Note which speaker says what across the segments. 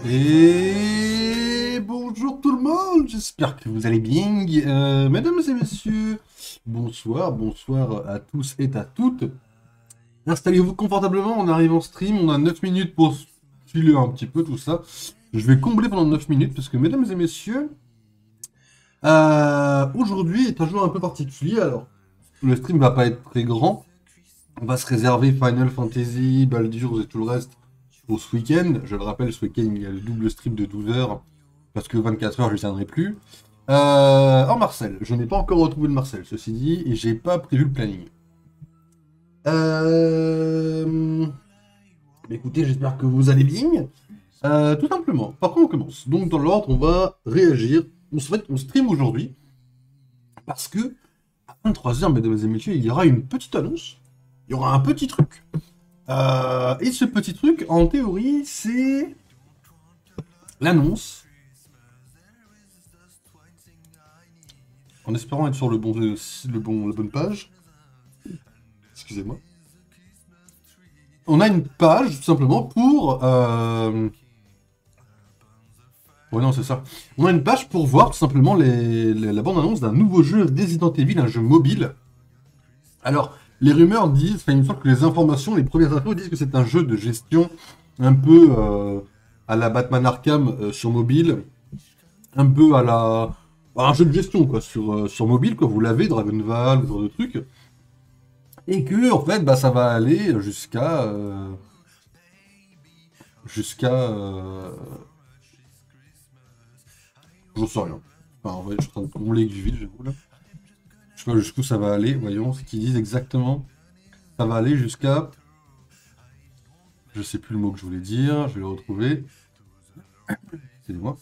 Speaker 1: Et bonjour tout le monde, j'espère que vous allez bien. Mesdames et messieurs, bonsoir à tous et à toutes. Installez-vous confortablement, on arrive en stream, on a 9 minutes pour filer un petit peu tout ça. Je vais combler pendant 9 minutes parce que mesdames et messieurs, aujourd'hui est un jour un peu particulier. Alors, le stream va pas être très grand. On va se réserver Final Fantasy, Baldur's et tout le reste pour ce week-end. Je le rappelle, ce week-end, il y a le double stream de 12 heures, parce que 24 heures, je ne tiendrai plus. En Marcel, je n'ai pas encore retrouvé le Marcel, ceci dit, et j'ai pas prévu le planning. Écoutez, j'espère que vous allez bien. Tout simplement, par contre on commence. Donc dans l'ordre, on va réagir. On stream aujourd'hui, parce que à 23 heures, mesdames et messieurs, il y aura une petite annonce. Il y aura un petit truc. Et ce petit truc, en théorie, c'est l'annonce. En espérant être sur la bonne page. Excusez-moi. On a une page, tout simplement, pour... Ouais, non, c'est ça. On a une page pour voir, tout simplement, la bande-annonce d'un nouveau jeu Resident Evil, un jeu mobile. Alors... Les rumeurs disent, enfin, il me semble que les informations, les premières infos disent que c'est un jeu de gestion un peu à la Batman Arkham sur mobile, un peu à la... un jeu de gestion, quoi, sur mobile, quoi, vous l'avez, Dragonval, ce genre de truc. Et que, en fait, bah, ça va aller jusqu'à... J'en sais rien. Enfin, en fait, je suis en train de combler du vide, j'avoue, là. Je sais pas jusqu'où ça va aller, voyons ce qu'ils disent exactement. Ça va aller jusqu'à... Je sais plus le mot que je voulais dire, je vais le retrouver. Excusez-moi.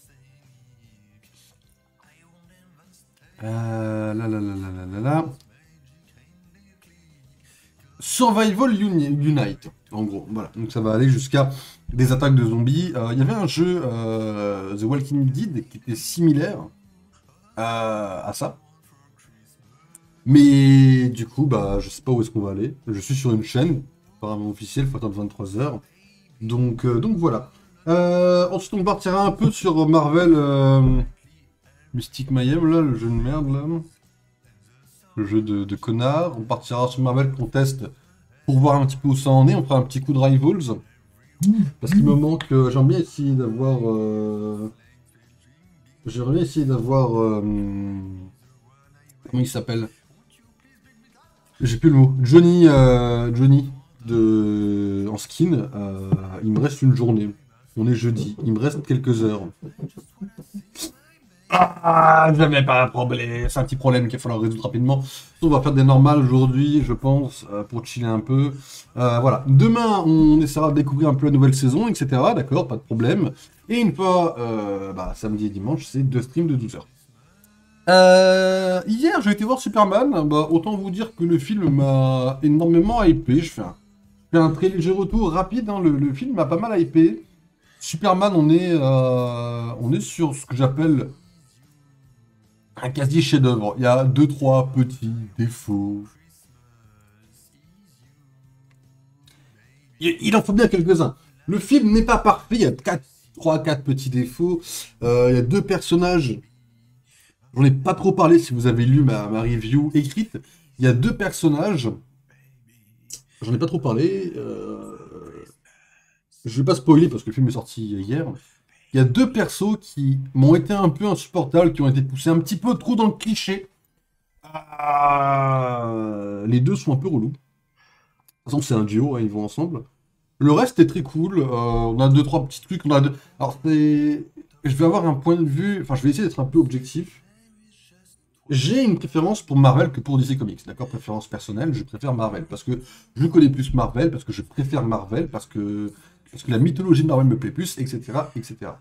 Speaker 1: Là. Survival Unite, en gros. Voilà, donc ça va aller jusqu'à des attaques de zombies. Il y avait un jeu, The Walking Dead, qui était similaire à ça. Mais du coup, bah, je sais pas où est-ce qu'on va aller. Je suis sur une chaîne, apparemment officielle, faut attendre 23 heures. Donc voilà. Ensuite, on partira un peu sur Marvel Mystic Mayhem, là, le jeu de merde, là. Le jeu de connard. On partira sur Marvel Contest pour voir un petit peu où ça en est. On fera un petit coup de Rivals. Parce qu'il me manque... j'aimerais bien essayer d'avoir... J'aimerais bien essayer d'avoir... comment il s'appelle? J'ai plus le mot. Johnny en skin. Il me reste une journée. On est jeudi. Il me reste quelques heures. Ah, j'avais pas un problème. C'est un petit problème qu'il va falloir résoudre rapidement. On va faire des normales aujourd'hui, je pense, pour chiller un peu. Voilà. Demain, on essaiera de découvrir un peu la nouvelle saison, etc. D'accord, pas de problème. Et une fois, samedi et dimanche, c'est 2 streams de 12 heures. Hier, j'ai été voir Superman. Bah, autant vous dire que le film m'a énormément hypé. Je fais un très léger retour rapide. Hein. Le film m'a pas mal hypé. Superman, on est sur ce que j'appelle un quasi chef-d'œuvre. Il y a 2-3 petits défauts. Il en faut bien quelques-uns. Le film n'est pas parfait. Il y a 3-4 petits défauts. Il y a 2 personnages. J'en ai pas trop parlé si vous avez lu ma review écrite. Il y a 2 personnages. J'en ai pas trop parlé. Je vais pas spoiler parce que le film est sorti hier. Il y a 2 persos qui m'ont été un peu insupportables, qui ont été poussés un petit peu trop dans le cliché. Les 2 sont un peu relous. De toute façon, c'est un duo, hein, ils vont ensemble. Le reste est très cool. On a 2-3 petits trucs. Alors, je vais avoir un point de vue. Enfin, je vais essayer d'être un peu objectif. J'ai une préférence pour Marvel que pour DC Comics, d'accord? Préférence personnelle, je préfère Marvel, parce que je connais plus Marvel, parce que je préfère Marvel, parce que la mythologie de Marvel me plaît plus, etc., etc.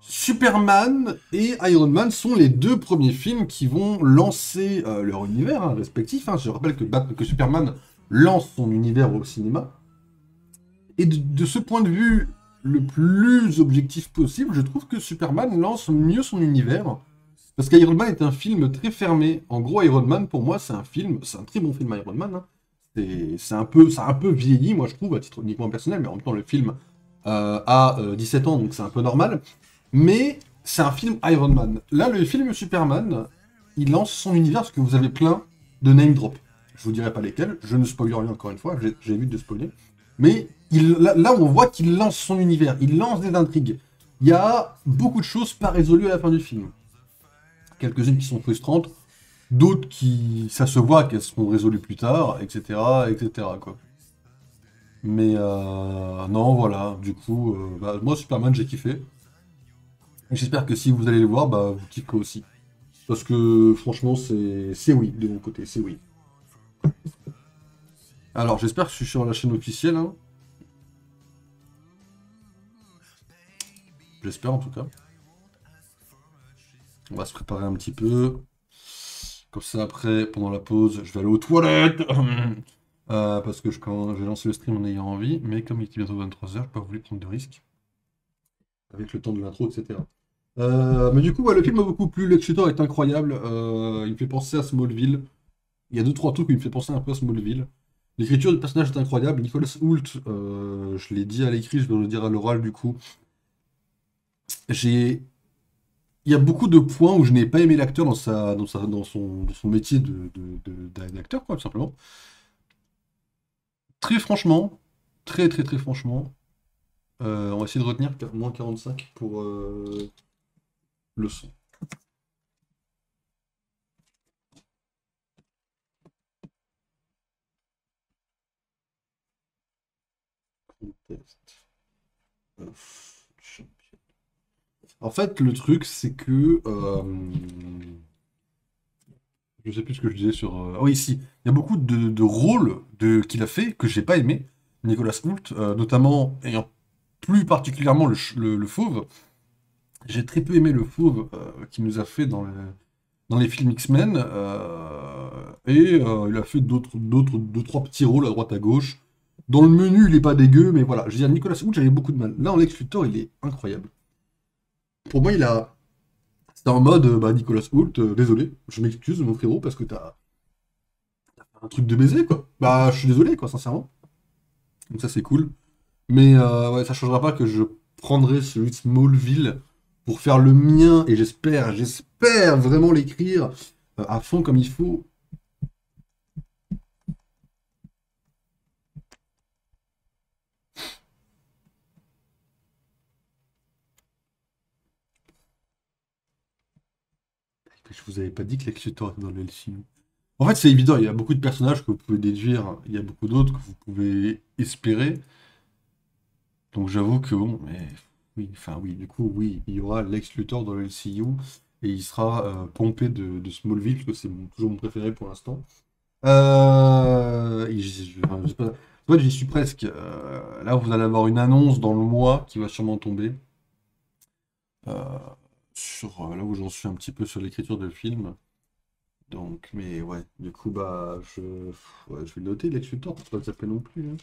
Speaker 1: Superman et Iron Man sont les 2 premiers films qui vont lancer leur univers respectif. Hein. Je rappelle que Superman lance son univers au cinéma. Et de ce point de vue, le plus objectif possible, je trouve que Superman lance mieux son univers. Parce qu'Iron Man est un film très fermé. En gros, Iron Man, pour moi, c'est un très bon film Iron Man. Hein. Ça a un peu vieilli, moi je trouve, à titre uniquement personnel, mais en même temps, le film a 17 ans, donc c'est un peu normal. Mais c'est un film Iron Man. Là, le film Superman, il lance son univers parce que vous avez plein de name drop. Je vous dirai pas lesquels, je ne spoil rien encore une fois, j'ai évité de spoiler. Mais là, on voit qu'il lance son univers, il lance des intrigues. Il y a beaucoup de choses pas résolues à la fin du film. Quelques-unes qui sont frustrantes, d'autres qui, ça se voit qu'elles seront résolues plus tard, etc., etc., quoi. Mais non, voilà, du coup, bah, moi Superman j'ai kiffé. Et j'espère que si vous allez le voir, bah vous kifferez aussi. Parce que franchement, c'est oui, de mon côté, c'est oui. Alors j'espère que je suis sur la chaîne officielle, hein. J'espère en tout cas. On va se préparer un petit peu. Comme ça après, pendant la pause, je vais aller aux toilettes. Parce que quand j'ai lancé le stream en ayant envie, mais comme il était bientôt 23 h, j'ai pas voulu prendre de risques. Avec le temps de l'intro, etc. Mais du coup, ouais, le film m'a beaucoup plu. Lex Luthor est incroyable. Il me fait penser à Smallville. Il y a deux, trois trucs qui me fait penser un peu à Smallville. L'écriture du personnage est incroyable. Nicolas Hoult, je l'ai dit à l'écrit, je dois le dire à l'oral du coup. J'ai... Il y a beaucoup de points où je n'ai pas aimé l'acteur dans son métier d'acteur, quoi, tout simplement. Très franchement, très franchement, on va essayer de retenir moins 45 pour le son. Contest. Champion. En fait, le truc, c'est que je sais plus ce que je disais sur. Ah oui, si. Il y a beaucoup de rôles qu'il a fait que j'ai pas aimé. Nicolas Hoult, notamment, ayant plus particulièrement le fauve. J'ai très peu aimé le fauve qu'il nous a fait dans les films X-Men. Il a fait deux, trois petits rôles à droite à gauche. Dans le menu, il est pas dégueu, mais voilà. Je veux dire, Nicolas Hoult, j'avais beaucoup de mal. Là, en Lex Luthor, il est incroyable. Pour moi, il a. C'était en mode, bah, Nicolas Hoult, désolé, je m'excuse, mon frérot, parce que t'as un truc de baiser, quoi. Bah, je suis désolé, quoi, sincèrement. Donc ça, c'est cool. Mais ouais, ça changera pas que je prendrai celui de Smallville pour faire le mien, et j'espère vraiment l'écrire à fond comme il faut. Je vous avais pas dit que Lex Luthor était dans le LCU. En fait, c'est évident, il y a beaucoup de personnages que vous pouvez déduire, il y a beaucoup d'autres que vous pouvez espérer. Donc j'avoue que bon, mais oui, enfin oui, du coup, oui, il y aura Lex Luthor dans le LCU et il sera pompé de Smallville, parce que c'est toujours mon préféré pour l'instant. Enfin, je sais pas. En fait, j'y suis presque. Là, vous allez avoir une annonce dans le mois qui va sûrement tomber. euh, sur là où j'en suis un petit peu sur l'écriture de film. Donc, mais ouais, du coup, bah, ouais, je vais le noter, Lex Luthor, c'est pas le s'appeler non plus, hein.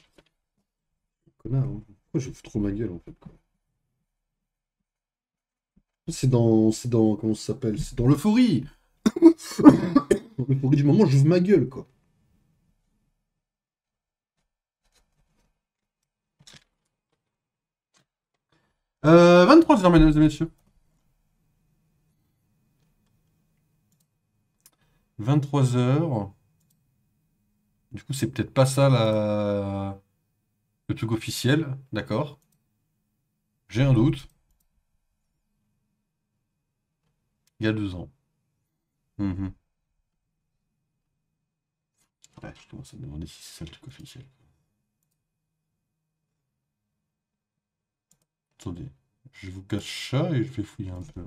Speaker 1: Connard, hein. Pourquoi je fous trop ma gueule, en fait, quoi. Comment ça s'appelle? C'est dans l'euphorie! Dans l'euphorie du moment, j'ouvre ma gueule, quoi. 23 h, mesdames et messieurs. 23 h. Du coup, c'est peut-être pas ça le truc officiel, d'accord? J'ai un doute. Il y a 2 ans. Mhm. Ouais, je commence à me demander si c'est ça le truc officiel. Attendez, je vous cache ça et je vais fouiller un peu.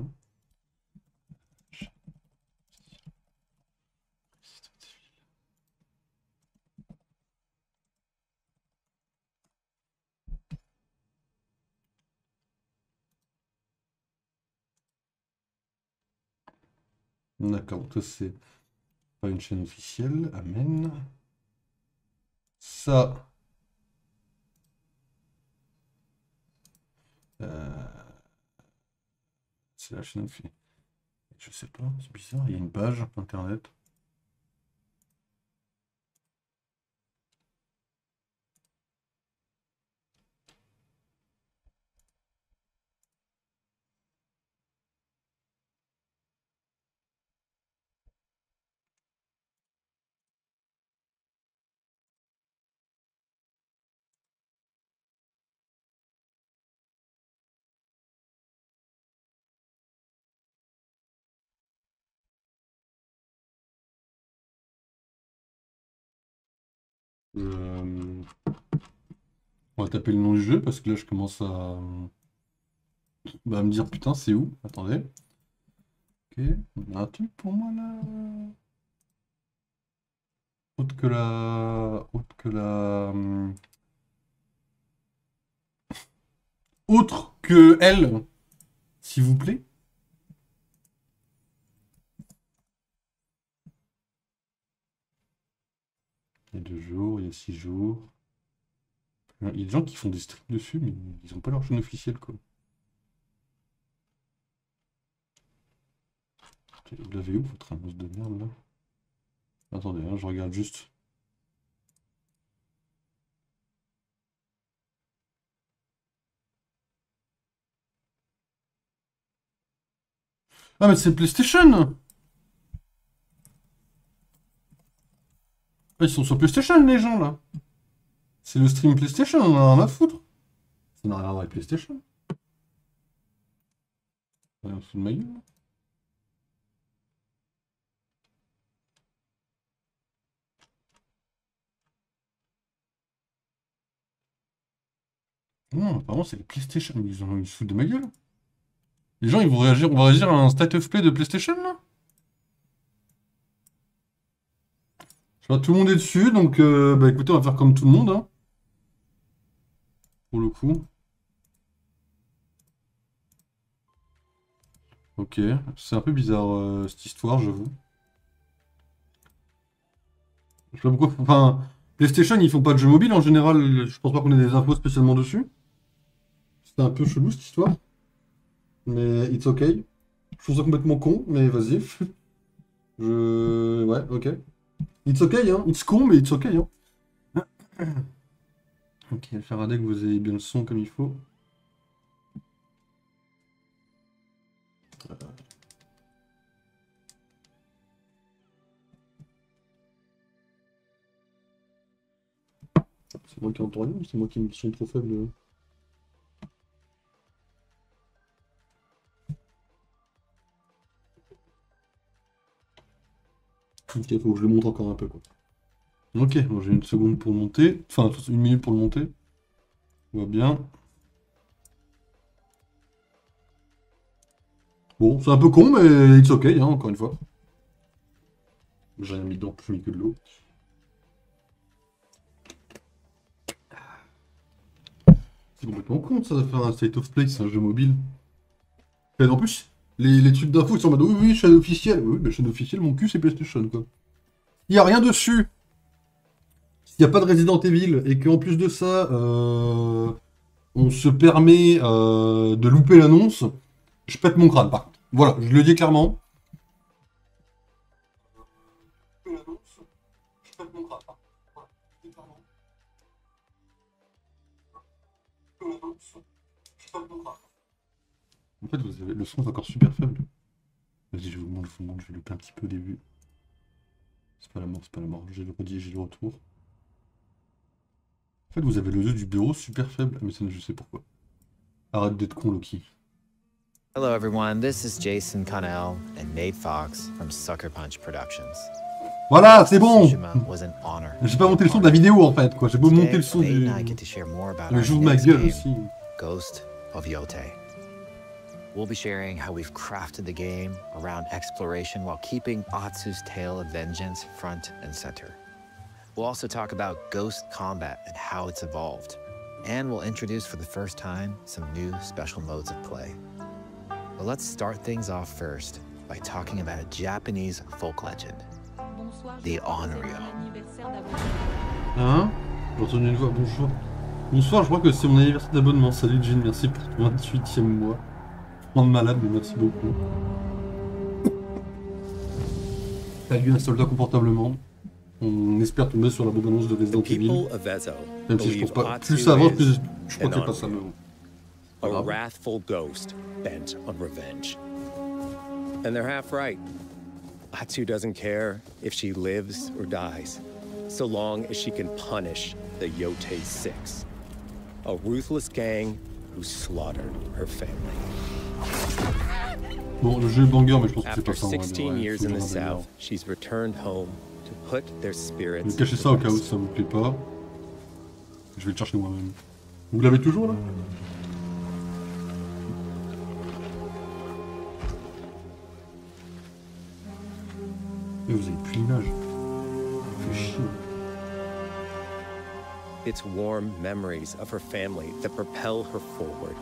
Speaker 1: D'accord, ça c'est pas une chaîne officielle. Amen. Ça, euh, c'est la chaîne officielle. Je sais pas, c'est bizarre. Il y a une page internet. On va taper le nom du jeu parce que là je commence à bah, me dire putain c'est où? Attendez. Ok, on a un truc pour moi là. Autre que la. Autre que la. Autre que elle, s'il vous plaît. Il y a 2 jours, il y a 6 jours. Il y a des gens qui font des streams dessus, mais ils n'ont pas leur chaîne officielle quoi. Vous l'avez où votre annonce de merde là? Attendez, hein, je regarde juste. Ah mais c'est PlayStation! Ah, ils sont sur PlayStation les gens là! C'est le stream PlayStation, on en a rien à foutre! Ça n'a rien à voir avec PlayStation. On se fout de ma gueule. Non, apparemment c'est les PlayStation, ils se foutent de ma gueule. Les gens ils vont réagir, on va réagir à un state of play de PlayStation là? Je vois tout le monde est dessus, donc bah écoutez, on va faire comme tout le monde, hein. Pour le coup. Ok, c'est un peu bizarre cette histoire, j'avoue. Je sais pas pourquoi. Enfin, PlayStation ils font pas de jeux mobiles en général, je pense pas qu'on ait des infos spécialement dessus. C'était un peu chelou cette histoire. Mais it's ok. Je trouve ça complètement con, mais vas-y. Ouais, ok. It's ok, hein. It's con, mais it's ok, hein. Ok, Faraday, que vous avez bien le son comme il faut. C'est moi qui entends rien ou c'est moi qui me son trop faible? Ok, faut que je le monte encore un peu quoi. Ok, bon, j'ai une seconde pour le monter. Enfin, 1 minute pour le monter. On va bien. Bon, c'est un peu con, mais it's ok, hein, encore une fois. J'ai rien mis dedans, plus mis que de l'eau. C'est complètement con ça de faire un State of Play, c'est un jeu mobile. Et en plus, les trucs d'infos ils sont en mode oui, oui, chaîne officielle. Oui, mais chaîne officielle, mon cul c'est PlayStation quoi. Il n'y a rien dessus. S'il n'y a pas de Resident Evil et qu'en plus de ça, on se permet de louper l'annonce, je pète mon crâne par contre. Voilà, je le dis clairement. En fait, vous avez... le son est encore super faible. Vas-y, je vous montre, je vais louper un petit peu au début. C'est pas la mort, c'est pas la mort. J'ai le redit, j'ai le retour. En fait, vous avez le jeu du bureau super faible. Ah, mais ça, je sais pourquoi. Arrête d'être con, Loki.
Speaker 2: Hello everyone, this is Jason Connell and Nate Fox from Sucker Punch Productions.
Speaker 1: Voilà, c'est bon. J'ai pas monté le son de la vidéo en fait, quoi. J'ai beau monter le son du... Le jour de ma gueule aussi.
Speaker 2: Ghost of Yote. We'll be sharing how we've crafted the game around exploration while keeping Atsu's tale of vengeance front and center. We'll also talk about ghost combat and how it's evolved. And we'll introduce for the first time some new special modes of play. But let's start things off first by talking about a Japanese folk legend, the Onryo.
Speaker 1: Hein? J'ai entendu une voix, bonjour. Bonsoir, je crois que c'est mon anniversaire d'abonnement. Salut Jean, merci pour ton 28e mois. Prendre malade, mais merci beaucoup. Salut, installe-toi confortablement. On espère tomber sur la bande-annonce de Resident Evil. Même si je pense pas. Plus ça avance, plus je crois que c'est pas ça, mais bon.
Speaker 3: A wrathful ghost bent on revenge. And they're half right. Atsu doesn't care if she lives or dies, so long as she can punish the Yote Six, a ruthless gang who slaughtered her family.
Speaker 1: Bon, le jeu est banger, mais je pense que c'est pas
Speaker 3: After
Speaker 1: ça.
Speaker 3: 16 years in the South, she's returned home to put their
Speaker 1: Je
Speaker 3: spirits
Speaker 1: vais cacher
Speaker 3: to
Speaker 1: ça au cas où
Speaker 3: rest.
Speaker 1: ça vous plaît pas. Je vais le chercher moi-même. Vous l'avez toujours là? Et vous avez plus l'image. Ça fait chier.
Speaker 3: It's warm memories of her family that propel her forward.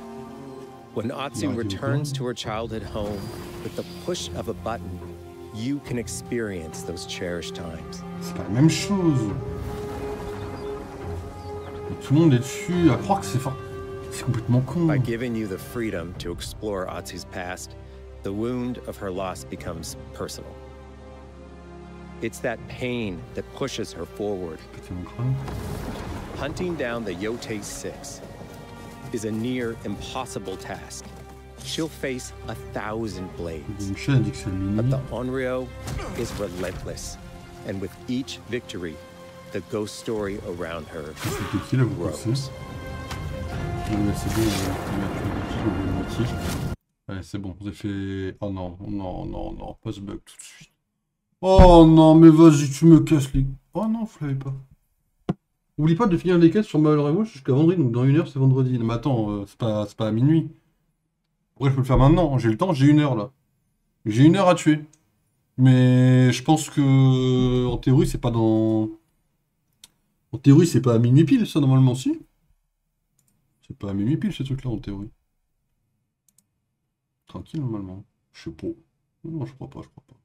Speaker 3: When Atsu
Speaker 1: Ouais,
Speaker 3: returns to her childhood home, with the push of a button, you can experience those cherished times.
Speaker 1: C'est pas la même chose. Et tout le monde est dessus à croire que c'est fort. C'est complètement con.
Speaker 3: By giving you the freedom to explore Atsu's past, the wound of her loss becomes personal. It's that pain that pushes her forward.
Speaker 1: Péter mon crâne.
Speaker 3: Hunting down the Yote Six is a near impossible task. She'll face 1,000 blades.
Speaker 1: Michel a dit que c'est le
Speaker 3: But
Speaker 1: mini.
Speaker 3: the Onryo is relentless, and with each victory, the ghost story around her
Speaker 1: C'était qui là, vous pensez?
Speaker 3: grows.
Speaker 1: Ouais, c'est bon, je vais moitié. Allez, c'est bon, vous avez fait... Oh non, non, non, non, pas ce bug tout de suite. Oh non, mais vas-y, tu me casses les... Oh non, vous l'avez pas. Oublie pas de finir les quêtes sur Malheur et Rouge jusqu'à vendredi, donc dans 1 heure c'est vendredi. Non, mais attends, c'est pas à minuit. Pourquoi je peux le faire maintenant? J'ai le temps, j'ai 1 heure là. J'ai 1 heure à tuer. Mais je pense que... En théorie, c'est pas dans... En théorie, c'est pas à minuit pile, ça, normalement, si. C'est pas à minuit pile, ces trucs-là, en théorie. Tranquille, normalement. Je sais pas. Non, je crois pas, je crois pas.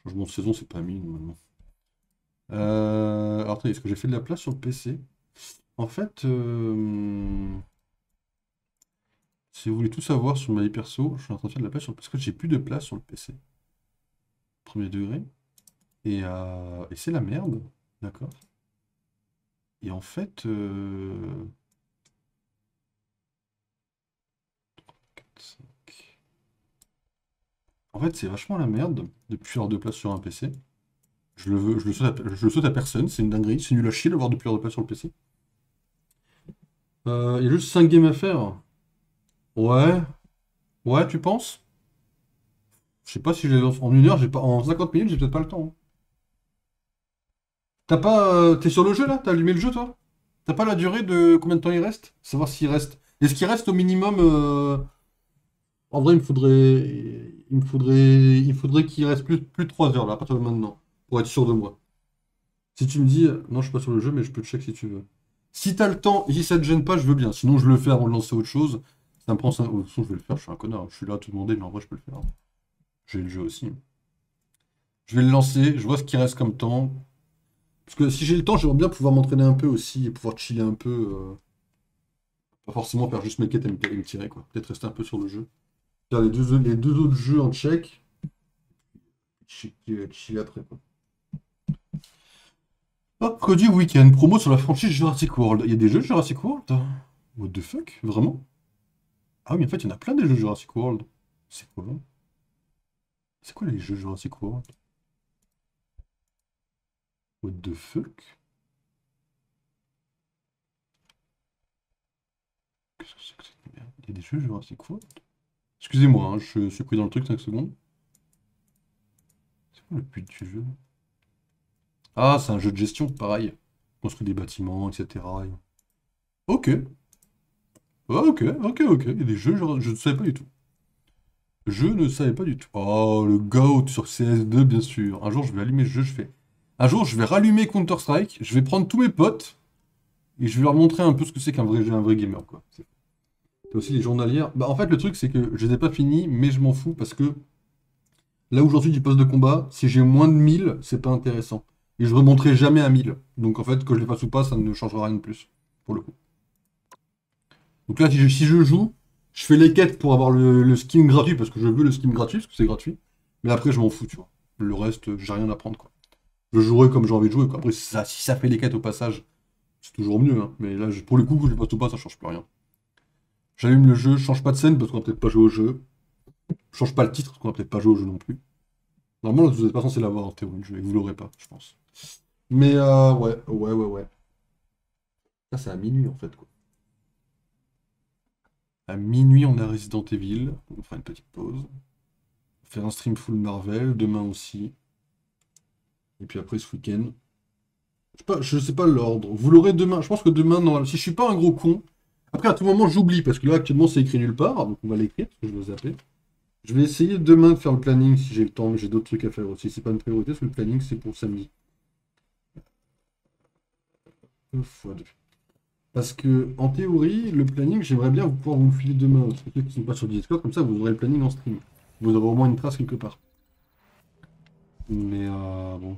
Speaker 1: Changement de saison, c'est pas à minuit, normalement. Alors, attendez, est-ce que j'ai fait de la place sur le PC? En fait, si vous voulez tout savoir sur ma vie perso, je suis en train de faire de la place sur le PC, parce que j'ai plus de place sur le PC. Premier degré. Et c'est la merde, d'accord? Et en fait... 4, 5. En fait, c'est vachement la merde de plus avoir de place sur un PC. Je le saute à personne, c'est une dinguerie, c'est nul à chier d'avoir de plus avoir de place sur le PC. Il y a juste 5 games à faire. Ouais. Ouais, tu penses? Je sais pas si je les lance en 1 heure, j'ai pas. En 50 minutes, j'ai peut-être pas le temps. Hein. T'as pas. T'es sur le jeu là? T'as allumé le jeu toi? T'as pas la durée de combien de temps il reste? Savoir s'il reste. Est-ce qu'il reste au minimum. En vrai, il me faudrait qu'il reste plus de 3 heures là, à partir de maintenant, pour être sûr de moi. Si tu me dis, non, je suis pas sur le jeu, mais je peux te check si tu veux. Si t'as le temps et si ça te gêne pas, je veux bien. Sinon, je le fais avant de lancer autre chose. Ça me prend 5... De toute façon, je vais le faire, je suis un connard. Je suis là à te demander, mais en vrai, je peux le faire. J'ai le jeu aussi. Je vais le lancer, je vois ce qui reste comme temps. Parce que si j'ai le temps, j'aimerais bien pouvoir m'entraîner un peu aussi et pouvoir chiller un peu. Pas forcément faire juste mes quêtes et me tirer, quoi. Peut-être rester un peu sur le jeu. Faire les deux autres jeux en check. Chiller après, quoi. Hop, Cody Weekend, promo sur la franchise Jurassic World. Il y a des jeux Jurassic World? What the fuck? Vraiment? Ah oui, mais en fait, il y en a plein des jeux Jurassic World. C'est quoi là? C'est quoi les jeux Jurassic World? What the fuck? Qu'est-ce que c'est que cette merde? Il y a des jeux Jurassic World? Excusez-moi, hein, je suis pris dans le truc 5 secondes. C'est quoi le but du jeu? Ah, c'est un jeu de gestion, pareil. Construire des bâtiments, etc. Ok. Ah, ok. Il y a des jeux, je ne savais pas du tout. Je ne savais pas du tout. Oh, le GOAT sur CS2, bien sûr. Un jour, je vais allumer ce jeu, je fais. Un jour, je vais rallumer Counter-Strike, je vais prendre tous mes potes, et je vais leur montrer un peu ce que c'est qu'un vrai gamer, quoi. T'as aussi les journalières. Bah, en fait, le truc, c'est que je les ai pas finis, mais je m'en fous, parce que là où j'en suis du poste de combat, si j'ai moins de 1000, c'est pas intéressant. Et je remonterai jamais à 1000. Donc en fait, que je les fasse ou pas, ça ne changera rien de plus, pour le coup. Donc là, si je joue, je fais les quêtes pour avoir le skin gratuit, parce que je veux le skin gratuit, parce que c'est gratuit. Mais après, je m'en fous, tu vois. Le reste, j'ai rien à prendre, quoi. Je jouerai comme j'ai envie de jouer, quoi. Après, si ça fait les quêtes au passage, c'est toujours mieux, hein. Mais là, pour le coup, que je les passe ou pas, ça change plus rien. J'allume le jeu, je change pas de scène, parce qu'on va peut-être pas jouer au jeu. Je change pas le titre, parce qu'on va peut-être pas jouer au jeu non plus. Normalement, vous n'êtes pas censé l'avoir en théorie, et vous l'aurez pas, je pense. Mais ouais. Ça, c'est à minuit, en fait, quoi. À minuit, on a Resident Evil. On fera une petite pause. On va faire un stream full Marvel, demain aussi. Et puis après ce week-end. Je sais pas l'ordre. Vous l'aurez demain. Je pense que demain, non. Si je suis pas un gros con. Après, à tout moment, j'oublie, parce que là, actuellement, c'est écrit nulle part. Donc on va l'écrire, parce que je vais zapper. Je vais essayer demain de faire le planning si j'ai le temps, mais j'ai d'autres trucs à faire aussi. C'est pas une priorité, parce que le planning, c'est pour samedi. 2 x 2. Parce que, en théorie, le planning, j'aimerais bien pouvoir vous le filer demain. Parce que ceux qui sont pas sur Discord, comme ça, vous aurez le planning en stream. Vous aurez au moins une trace quelque part. Mais, bon.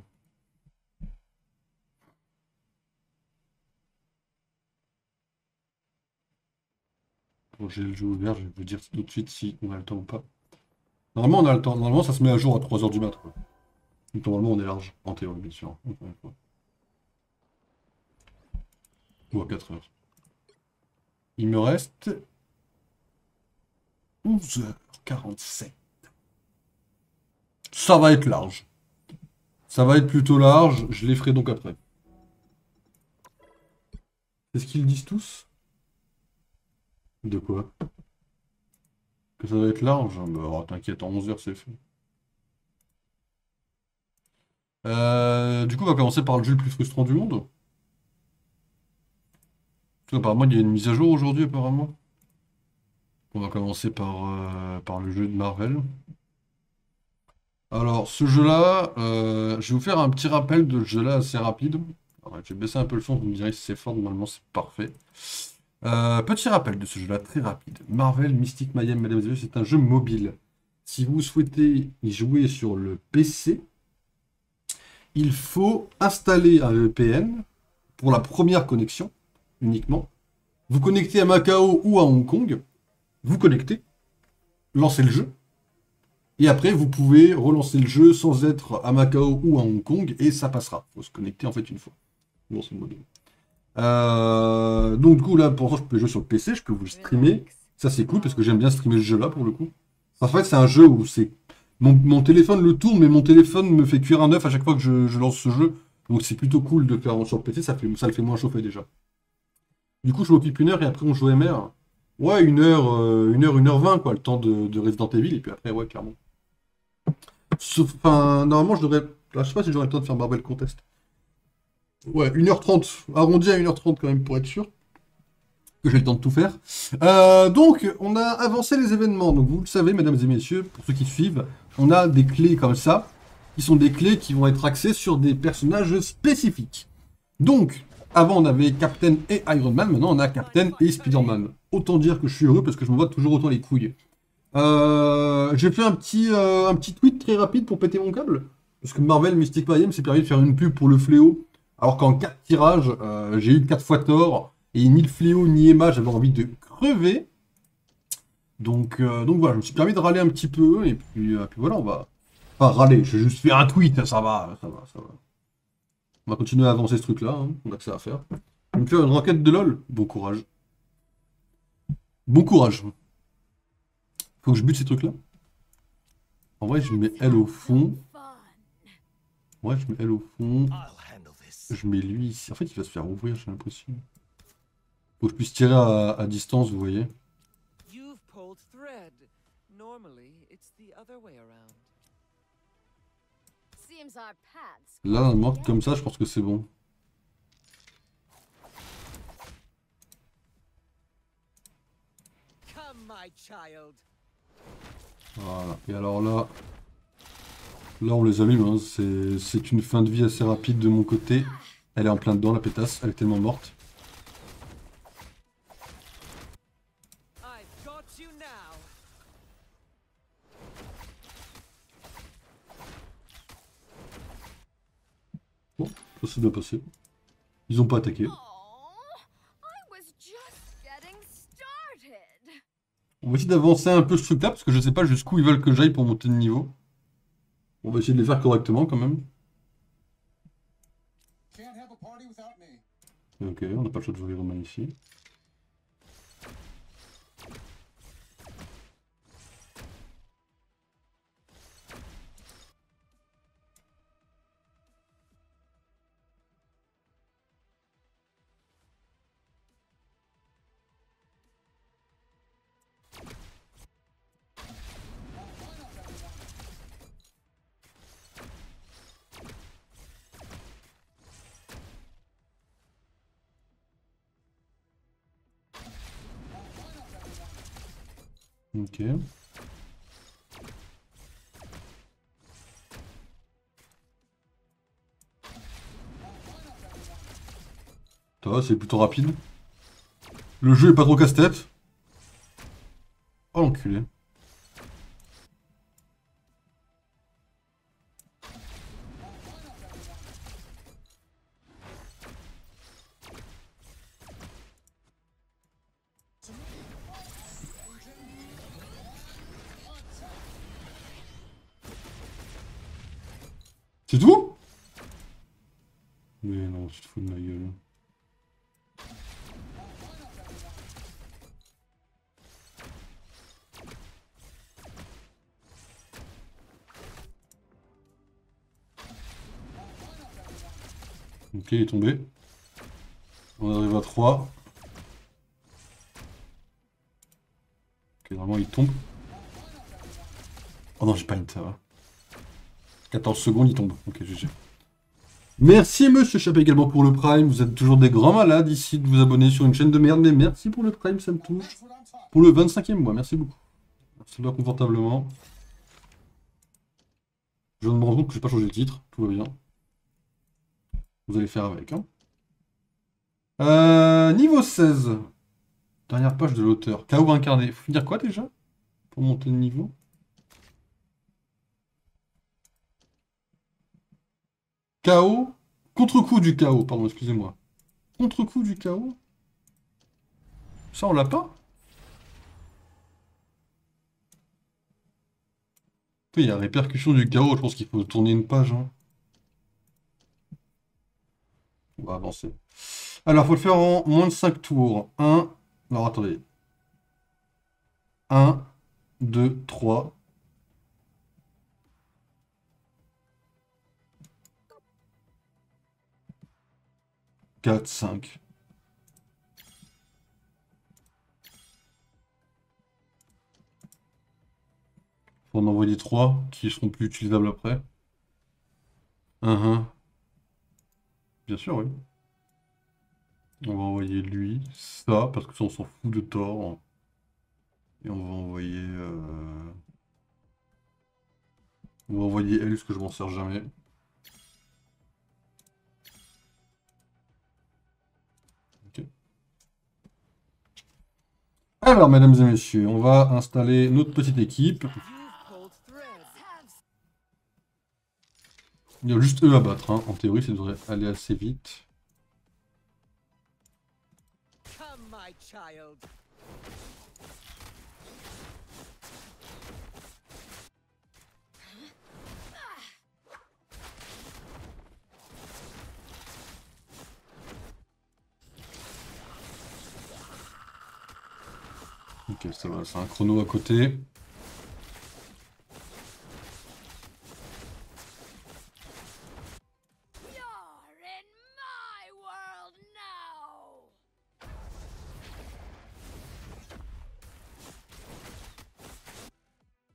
Speaker 1: Bon, j'ai le jeu ouvert, je vais vous dire tout de suite si on a le temps ou pas. Normalement, on a le temps. Normalement, ça se met à jour à 3 h du mat', quoi. Donc, normalement, on est large. En théorie, bien sûr. Encore une fois. Ou à 4 h. Il me reste 11h47. Ça va être large. Ça va être plutôt large. Je les ferai donc après. C'est ce qu'ils disent tous? De quoi? Que ça va être large? Bah, oh, t'inquiète, en 11 h c'est fait. Du coup, on va commencer par le jeu le plus frustrant du monde. Parce qu'apparemment, il y a une mise à jour aujourd'hui, apparemment. On va commencer par le jeu de Marvel. Alors, ce jeu-là, je vais vous faire un petit rappel de ce jeu-là assez rapide. Alors, je vais baisser un peu le son, vous me direz si c'est fort, normalement c'est parfait. Petit rappel de ce jeu-là, très rapide. Marvel Mystic Mayhem, mesdames et messieurs, c'est un jeu mobile. Si vous souhaitez y jouer sur le PC, il faut installer un VPN pour la première connexion, uniquement. Vous connectez à Macao ou à Hong Kong, vous connectez, lancez le jeu, et après vous pouvez relancer le jeu sans être à Macao ou à Hong Kong, et ça passera. Il faut se connecter en fait une fois. Bon, c'est le mobile. Donc du coup là pour l'instant je peux jouer sur le PC, je peux vous le streamer. Ça c'est cool parce que j'aime bien streamer ce jeu là pour le coup. En fait c'est un jeu où c'est... Mon téléphone le tourne mais mon téléphone me fait cuire un œuf à chaque fois que je lance ce jeu. Donc c'est plutôt cool de faire sur le PC, ça le fait moins chauffer déjà. Du coup je m'occupe 1 h et après on joue MR. Ouais 1 h 20 quoi, le temps de Resident Evil et puis après ouais clairement. Enfin normalement je devrais... Là, je sais pas si j'aurai le temps de faire Marvel Contest. Ouais, 1 h 30, arrondi à 1 h 30 quand même pour être sûr que j'ai le temps de tout faire. Donc, on a avancé les événements. Donc, vous le savez, mesdames et messieurs, pour ceux qui suivent, on a des clés comme ça, qui sont des clés qui vont être axées sur des personnages spécifiques. Donc, avant, on avait Captain et Iron Man, maintenant, on a Captain et Spider-Man. Autant dire que je suis heureux parce que je me vois toujours autant les couilles. J'ai fait un petit tweet très rapide pour péter mon câble. Parce que Marvel Mystic Mayhem s'est permis de faire une pub pour le fléau. Alors qu'en 4 tirages, j'ai eu 4 fois tort, et ni le fléau ni Emma, j'avais envie de crever. Donc voilà, je me suis permis de râler un petit peu, et puis voilà, on va... Enfin, râler, j'ai juste fait un tweet, ça va. On va continuer à avancer ce truc-là, hein, on a que ça à faire. Je vais me faire une requête de LOL, bon courage. Bon courage. Faut que je bute ces trucs-là. En vrai, je mets elle au fond. Ouais, je mets elle au fond. Je mets lui ici. En fait, il va se faire ouvrir, j'ai l'impression. Faut que je puisse tirer à distance, vous voyez. Là, normalement, comme ça, je pense que c'est bon. Voilà. Et alors là... Là, on les allume, hein. C'est une fin de vie assez rapide de mon côté. Elle est en plein dedans, la pétasse. Elle est tellement morte. Bon, ça s'est bien passé. Ils ont pas attaqué. On va essayer d'avancer un peu ce truc-là, parce que je sais pas jusqu'où ils veulent que j'aille pour monter de niveau. On va essayer de les faire correctement quand même. Ok, on n'a pas le choix de jouer Roman ici. Ok. Ça va, c'est plutôt rapide. Le jeu est pas trop casse-tête. Oh l'enculé. C'est tout? Mais non, tu te fous de ma gueule. Ok, il est tombé. On arrive à 3. Ok, normalement il tombe. Oh non, j'ai pas une ça va. 14 secondes, il tombe. Ok, GG. Merci Monsieur Chappé également pour le Prime. Vous êtes toujours des grands malades ici de vous abonner sur une chaîne de merde. Mais merci pour le Prime, ça me touche. Pour le 25e mois, merci beaucoup. Ça va confortablement. Je me rends compte que je n'ai pas changé de titre. Tout va bien. Vous allez faire avec. Hein. Niveau 16. Dernière page de l'auteur. KO incarné. Faut dire quoi déjà? Pour monter de niveau? KO. Contre-coup du KO, pardon, excusez-moi. Contre-coup du KO? Ça, on l'a pas? Il y a répercussion du KO, je pense qu'il faut tourner une page. Hein. On va avancer. Alors, il faut le faire en moins de 5 tours. 1. Alors, attendez. 1, 2, 3. 4, 5. Faut en envoyer 3 qui seront plus utilisables après. Bien sûr, oui. On va envoyer lui, ça, parce que ça on s'en fout de Thor. Et on va envoyer... On va envoyer elle, parce que je m'en sers jamais. Ok. Alors, mesdames et messieurs, on va installer notre petite équipe. Il y a juste eux à battre, hein. En théorie, ça devrait aller assez vite. Ok, ça va, c'est un chrono à côté.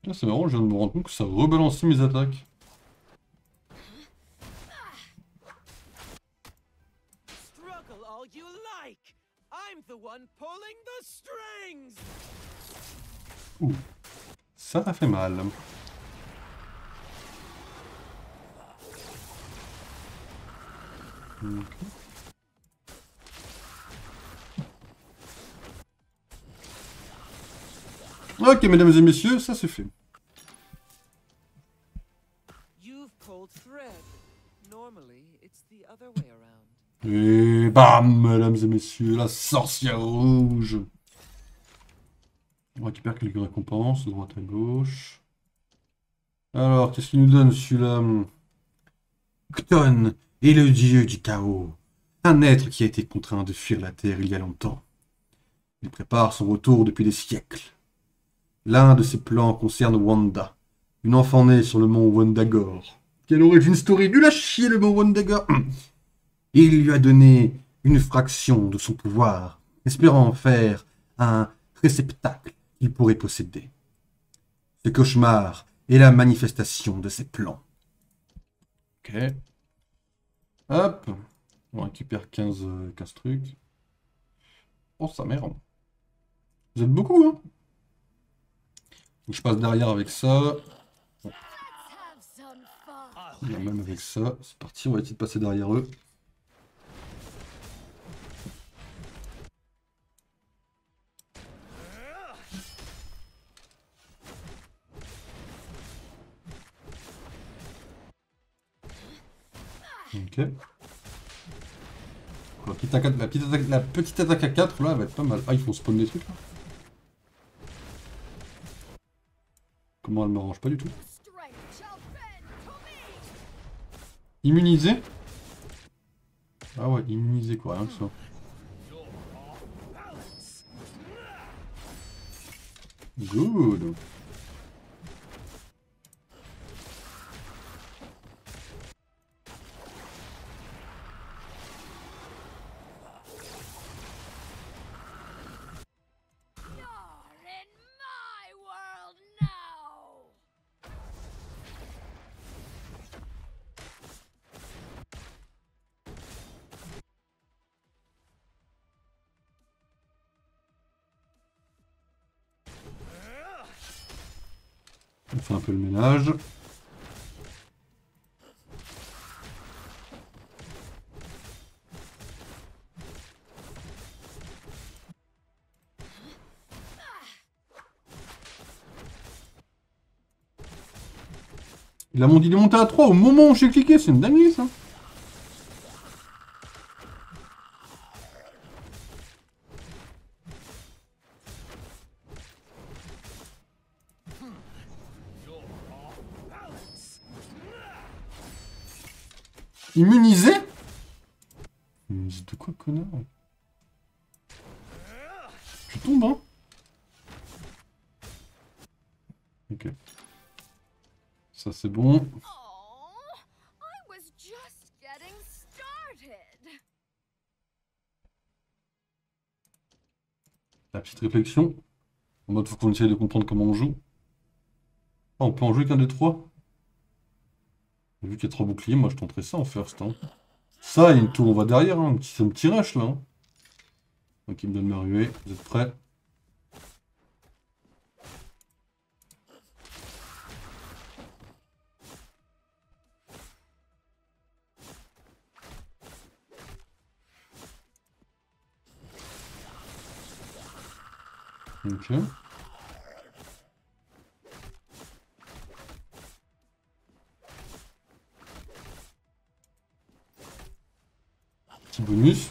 Speaker 1: Ah, c'est marrant, je viens de me rendre compte que ça rebalançait mes attaques. Ouh, ça a fait mal. Okay. Ok, mesdames et messieurs, ça c'est fait. Et bam, mesdames et messieurs, la sorcière rouge. On récupère quelques récompenses, de droite à gauche. Alors, qu'est-ce qu'il nous donne celui-là? Cton est le dieu du chaos. Un être qui a été contraint de fuir la Terre il y a longtemps. Il prépare son retour depuis des siècles. L'un de ses plans concerne Wanda, une enfant née sur le mont Wondagore. Quelle origin story? Nul à chier le mont Wondagore. Il lui a donné une fraction de son pouvoir, espérant en faire un réceptacle qu'il pourrait posséder. Ce cauchemar est la manifestation de ses plans. Ok. Hop. On récupère 15 trucs. Oh, sa mère. Vous êtes beaucoup, hein? Je passe derrière avec ça. Et même avec ça. C'est parti, on va essayer de passer derrière eux. Ok. La petite attaque à 4 là, elle va être pas mal. Ah, ils font spawn des trucs là. Comment elle me range pas du tout. Immunisé? Ah ouais, immunisé quoi, rien que ça. Good. On fait un peu le ménage. Il est monté à 3 au moment où j'ai cliqué, c'est une dinguerie ça. Immunisé? Immunisé de quoi, connard? Tu tombes, hein? Ok. Ça, c'est bon. La petite réflexion. En mode, faut qu'on essaye de comprendre comment on joue. Ah, on peut en jouer qu'un des trois. Vu qu'il y a 3 boucliers, moi je tenterai ça en first. Hein. Ça, il y a une tour, on va derrière. Hein. C'est un petit rush là. Hein. Donc il me donne ma ruée. Vous êtes prêts? Ok. Petit bonus.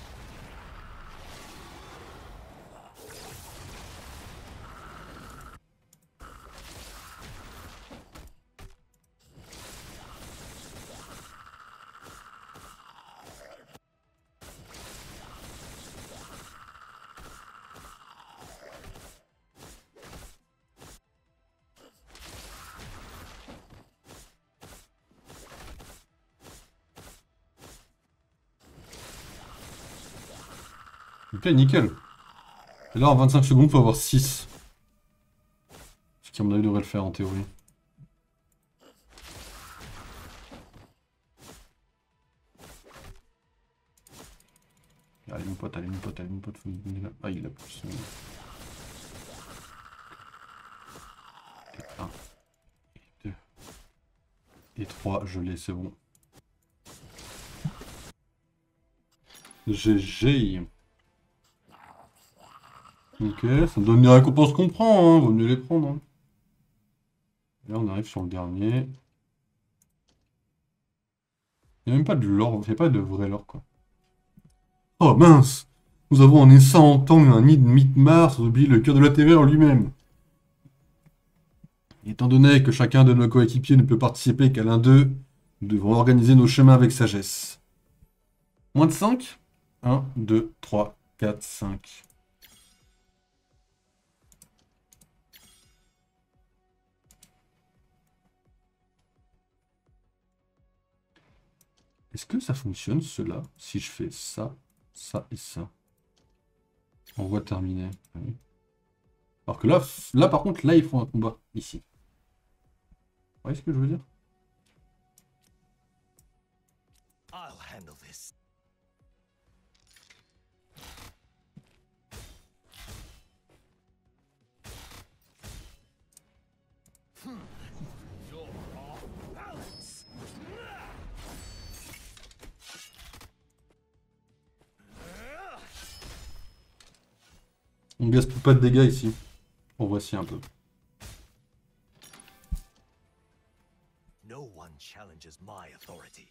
Speaker 1: Ok, nickel. Et là, en 25 secondes, il faut avoir 6. Ce qui, à mon avis, devrait le faire en théorie. Allez, mon pote, allez, mon pote, allez, mon pote. Faut me donner là. Ah, il a plus. 1, 2 et 3, je l'ai, c'est bon. GG. Ok, ça me donne des récompenses qu'on prend, hein. Vaut mieux les prendre. Hein. Et là, on arrive sur le dernier. Il n'y a même pas de lore, il n'y a pas de vrai lore, quoi. Oh mince! Nous avons en naissant entendre un nid de Mythmar, sans oublier le cœur de la terreur lui-même. Étant donné que chacun de nos coéquipiers ne peut participer qu'à l'un d'eux, nous devons organiser nos chemins avec sagesse. Moins de 5? 1, 2, 3, 4, 5. Est-ce que ça fonctionne, cela, si je fais ça, ça et ça? Envoi terminé. Oui. Alors que là, par contre, là, ils font un combat, ici. Vous voyez ce que je veux dire?
Speaker 4: I'll handle this. You're off balance.
Speaker 1: On gaspille pas de dégâts ici. En voici un peu.
Speaker 4: No one challenges my authority.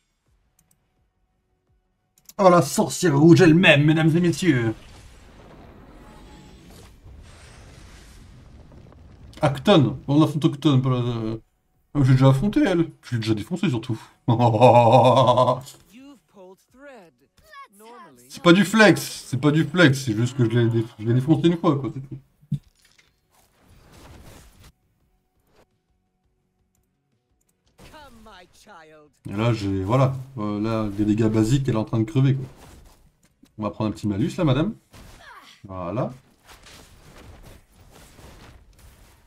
Speaker 1: Oh la sorcière rouge elle-même, mesdames et messieurs. Acton, on affronte Acton, pas la... J'ai déjà affronté elle, je l'ai déjà défoncé surtout. C'est pas du flex, c'est pas du flex, c'est juste que je l'ai défoncé une fois quoi, c'est tout. Et là j'ai, voilà, là des dégâts basiques, elle est en train de crever quoi. On va prendre un petit malus là madame. Voilà.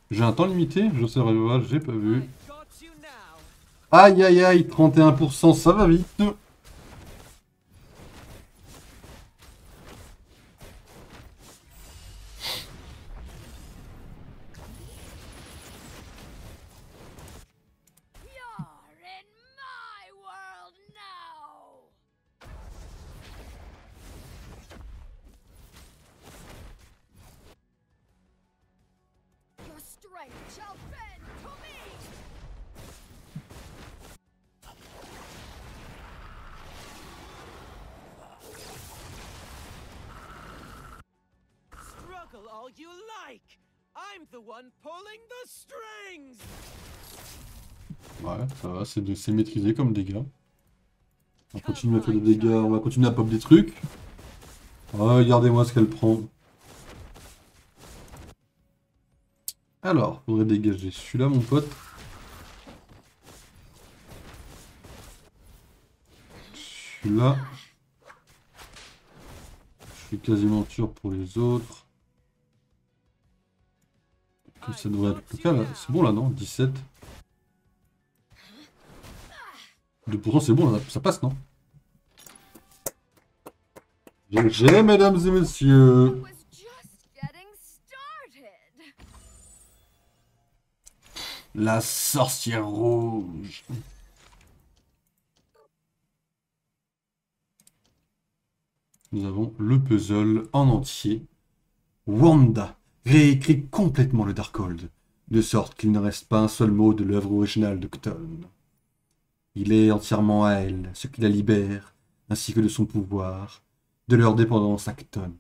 Speaker 1: J'ai un temps limité, je sais pas, j'ai pas vu. Aïe aïe aïe, 31%, ça va vite.
Speaker 5: All you like. I'm the one pulling the strings.
Speaker 1: Ouais, ça va, c'est maîtrisé comme dégâts. On continue à faire des dégâts, on va continuer à pop des trucs. Regardez-moi ce qu'elle prend. Alors, faudrait dégager celui-là, mon pote. Celui-là. Je suis quasiment sûr pour les autres. Que ça devrait être le cas là. C'est bon là, non? 17. 2% c'est bon là, ça passe, non? GG, mesdames et messieurs. La sorcière rouge. Nous avons le puzzle en entier. Wanda réécrit complètement le Darkhold, de sorte qu'il ne reste pas un seul mot de l'œuvre originale de Cton. Il est entièrement à elle, ce qui la libère, ainsi que de son pouvoir, de leur dépendance à Cton.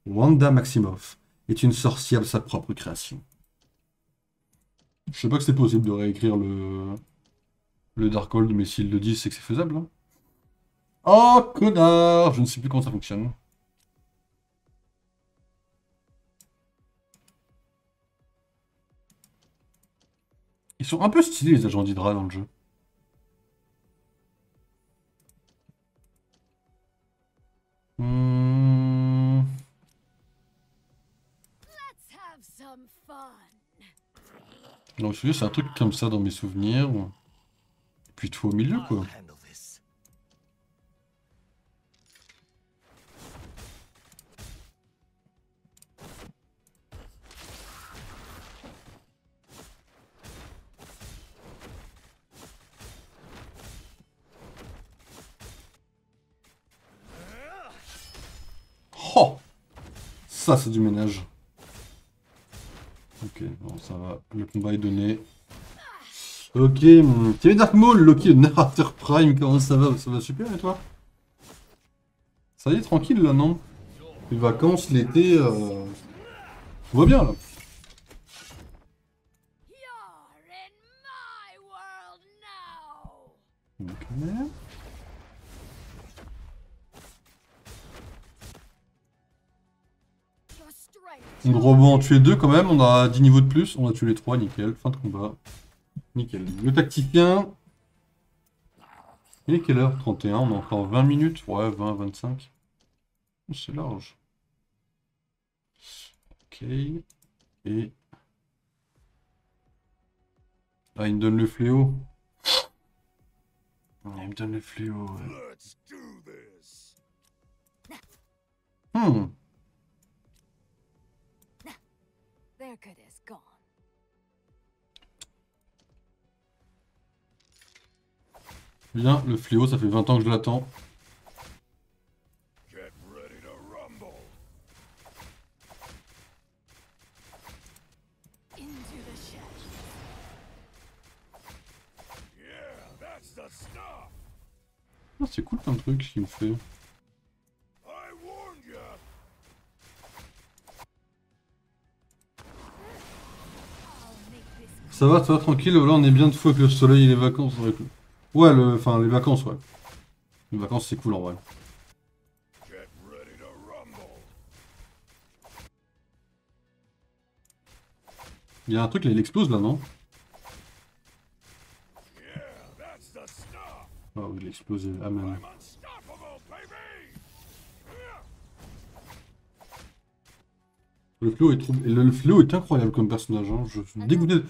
Speaker 1: Wanda Maximoff est une sorcière de sa propre création. Je sais pas que c'est possible de réécrire le Darkhold, mais s'ils le disent, c'est que c'est faisable. Hein. Oh, connard! Je ne sais plus comment ça fonctionne. Ils sont un peu stylés, les agents d'Hydra, dans le jeu. Non, je c'est un truc comme ça dans mes souvenirs. Et puis tout au milieu, quoi. Oh! Ça, c'est du ménage. Ok, bon, ça va. Le combat est donné. Ok, TV Dark Maul, Loki, le narrateur Prime, comment ça va? Ça va super, et toi? Ça y est, tranquille, là, non? Les vacances, l'été, tout va bien, là. Ok. Gros bon, on tué 2 quand même, on a 10 niveaux de plus, on a tué les 3, nickel, fin de combat. Nickel. Le tacticien. Il est quelle heure? 31, on a encore 20 minutes, ouais, 20, 25. C'est large. Ok. Et... Ah, il me donne le fléau. Il me donne le fléau, ouais. Bien, le fléau, ça fait 20 ans que je l'attends.
Speaker 4: Get ready to rumble.
Speaker 6: Into the shadows.
Speaker 4: Yeah, that's the stuff.
Speaker 1: Ah, c'est cool comme truc qu'il me fait.
Speaker 4: I warned ya.
Speaker 6: I'll make this
Speaker 1: Ça va tranquille, là on est bien de fois avec le soleil et les vacances. Ouais, enfin les vacances, ouais. Les vacances c'est cool en vrai.
Speaker 4: Get ready to rumble.
Speaker 1: Il y a un truc là, il explose là, non?
Speaker 4: Yeah, that's the stuff.
Speaker 1: Ah oui, il a explosé, amen.
Speaker 4: I'm unstoppable, baby.
Speaker 1: Le fléau est trop... le fléau est incroyable comme personnage, hein. Je suis dégoûté.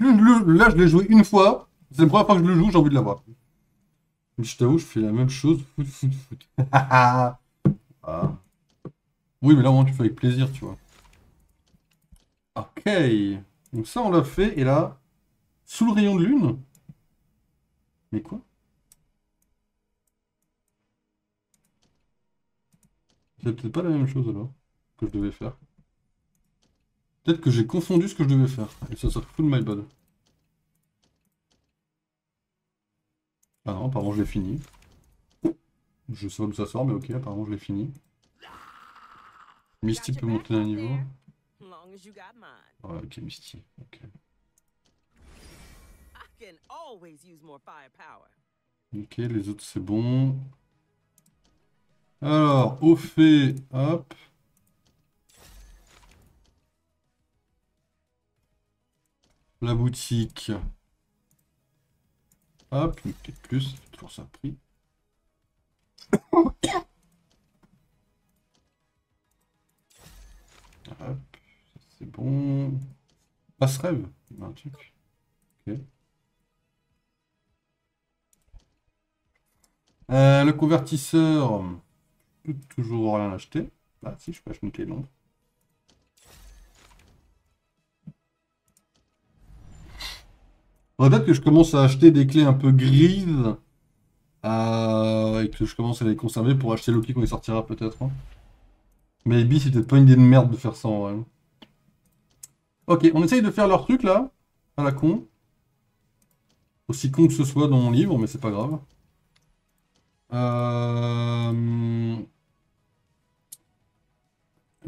Speaker 6: another mission.
Speaker 1: Là je l'ai joué une fois, c'est la première fois que je le joue, j'ai envie de l'avoir. Mais je t'avoue, je fais la même chose, foot. Ah. Oui, mais là au moins tu fais avec plaisir, tu vois. Ok, donc ça on l'a fait, et là, sous le rayon de lune. Mais quoi? C'est peut-être pas la même chose alors que je devais faire. Peut-être que j'ai confondu ce que je devais faire. Et ça fout de my bad. Ah non, apparemment je l'ai fini. Je sais pas d'où ça sort, mais ok, apparemment je l'ai fini. Misty peut monter d'un niveau.
Speaker 5: Long as you got mine.
Speaker 1: Ouais, ok, Misty. Ok.
Speaker 5: I can always use more firepower.
Speaker 1: Ok, les autres c'est bon. Alors, au fait, hop. La boutique. Hop, une petite plus, ça fait toujours ça prix. Hop, ça, c'est bon. Passe-rêve, il y a un truc. Ok. Le convertisseur. Je peux toujours rien acheter. Ah si, je peux acheter une clé d'ombre. Peut-être que je commence à acheter des clés un peu grises. Et que je commence à les conserver pour acheter Loki quand il sortira peut-être. Hein. Maybe c'est peut-être pas une idée de merde de faire ça en vrai. Ok, on essaye de faire leur truc là. À la con. Aussi con que ce soit dans mon livre, mais c'est pas grave.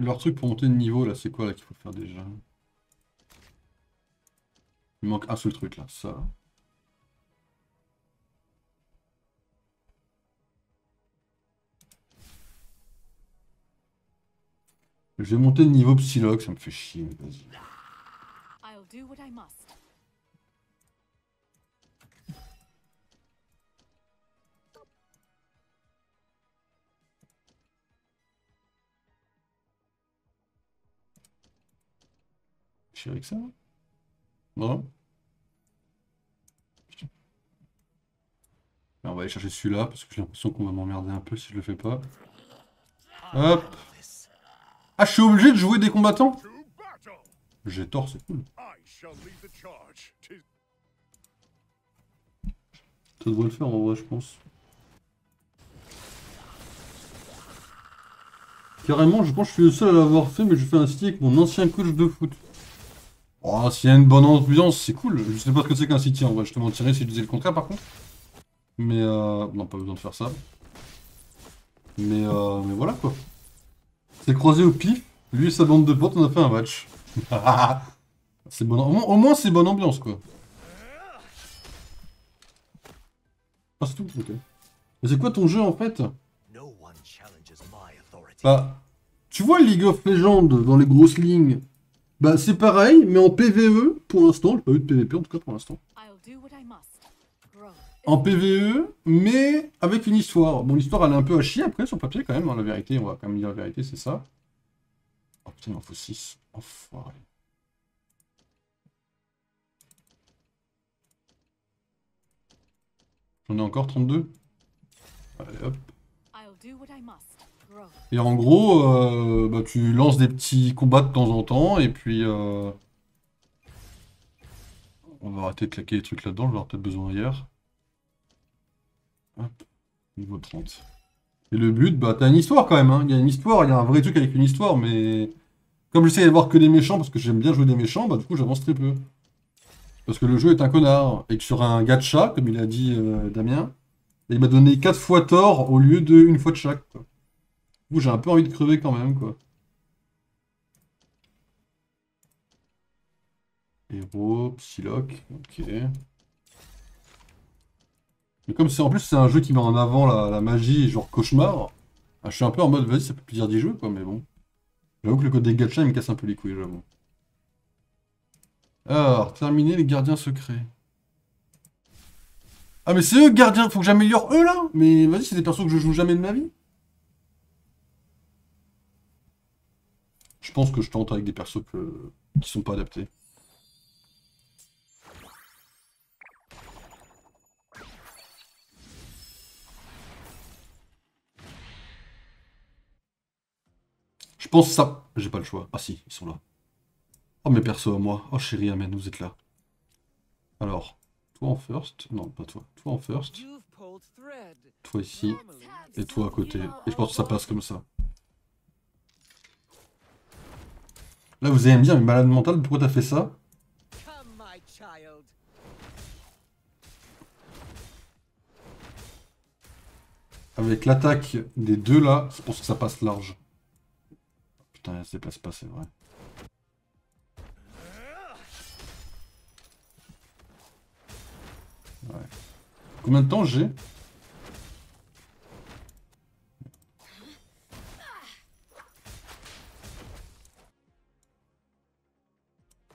Speaker 1: Leur truc pour monter de niveau là, c'est quoi là qu'il faut faire déjà? Il manque un seul truc là, ça. Je vais monter de niveau Psylocke, ça me fait chier, mais vas-y.
Speaker 6: I'll do what I must.
Speaker 1: Je suis avec ça? Non? On va aller chercher celui-là, parce que j'ai l'impression qu'on va m'emmerder un peu si je le fais pas. Hop! Ah, je suis obligé de jouer des combattants?
Speaker 4: To battle.
Speaker 1: J'ai tort, c'est cool.
Speaker 4: I shall lead the charge. 'Tis
Speaker 1: Ça devrait le faire en vrai, je pense. Carrément, je pense que je suis le seul à l'avoir fait, mais je fais un city avec mon ancien coach de foot. Oh, s'il y a une bonne ambiance, c'est cool. Je sais pas ce que c'est qu'un city en vrai, je te mentirais si je disais le contraire par contre. Mais non, pas besoin de faire ça. Mais voilà quoi. C'est croisé au pif, lui et sa bande de potes, on a fait un match. C'est bon, au moins c'est bonne ambiance quoi. Ah, c'est tout, ok. Mais c'est quoi ton jeu en fait?
Speaker 4: no one challenges my authority.
Speaker 1: Bah, tu vois League of Legends dans les grosses lignes? Bah c'est pareil, mais en PvE pour l'instant, j'ai pas eu de PvP en tout cas pour l'instant.
Speaker 6: I'll do what I must. Growth
Speaker 1: En PvE, mais avec une histoire. Bon, l'histoire elle est un peu à chier après sur papier quand même, hein, la vérité, on va quand même dire la vérité, c'est ça. Oh putain, il m'en faut 6. Enfoiré. J'en ai encore 32. Allez hop.
Speaker 6: I'll do what I must. Growth
Speaker 1: Et en gros, bah, tu lances des petits combats de temps en temps, et puis on va arrêter de claquer les trucs là-dedans, je vais avoir peut-être besoin ailleurs. Hop, niveau 30. Et le but, bah t'as une histoire quand même, hein. Il y a une histoire, il y a un vrai truc avec une histoire, mais... Comme j'essaie de voir que des méchants, parce que j'aime bien jouer des méchants, bah du coup j'avance très peu. Parce que le jeu est un connard, et que sur un gacha, comme il a dit Damien, il m'a donné 4 fois tort au lieu de 1 fois de chaque, quoi. Du coup j'ai un peu envie de crever quand même, quoi. Héros, Psylocke, ok. Mais comme c'est en plus c'est un jeu qui met en avant la magie, genre cauchemar, je suis un peu en mode vas-y ça fait plaisir d'y jouer quoi, mais bon. J'avoue que le côté gacha il me casse un peu les couilles, j'avoue. Alors, terminer les gardiens secrets. Ah mais c'est eux gardiens, faut que j'améliore eux là? Mais vas-y c'est des persos que je joue jamais de ma vie. Je pense que je tente avec des persos qui sont pas adaptés. Je pense ça. J'ai pas le choix. Ah si, ils sont là. Oh mes persos à moi. Oh chérie, amen, vous êtes là. Alors, toi en first. Non, pas toi. Toi en first.
Speaker 5: You've pulled thread.
Speaker 1: Toi ici. Et toi à côté. Et je pense que ça passe comme ça. Là vous allez me dire, mais malade mental, pourquoi t'as fait ça?
Speaker 5: Come, my child.
Speaker 1: Avec l'attaque des deux là, je pense que ça passe large. Putain, elle se déplace pas, c'est vrai. Ouais. Combien de temps j'ai?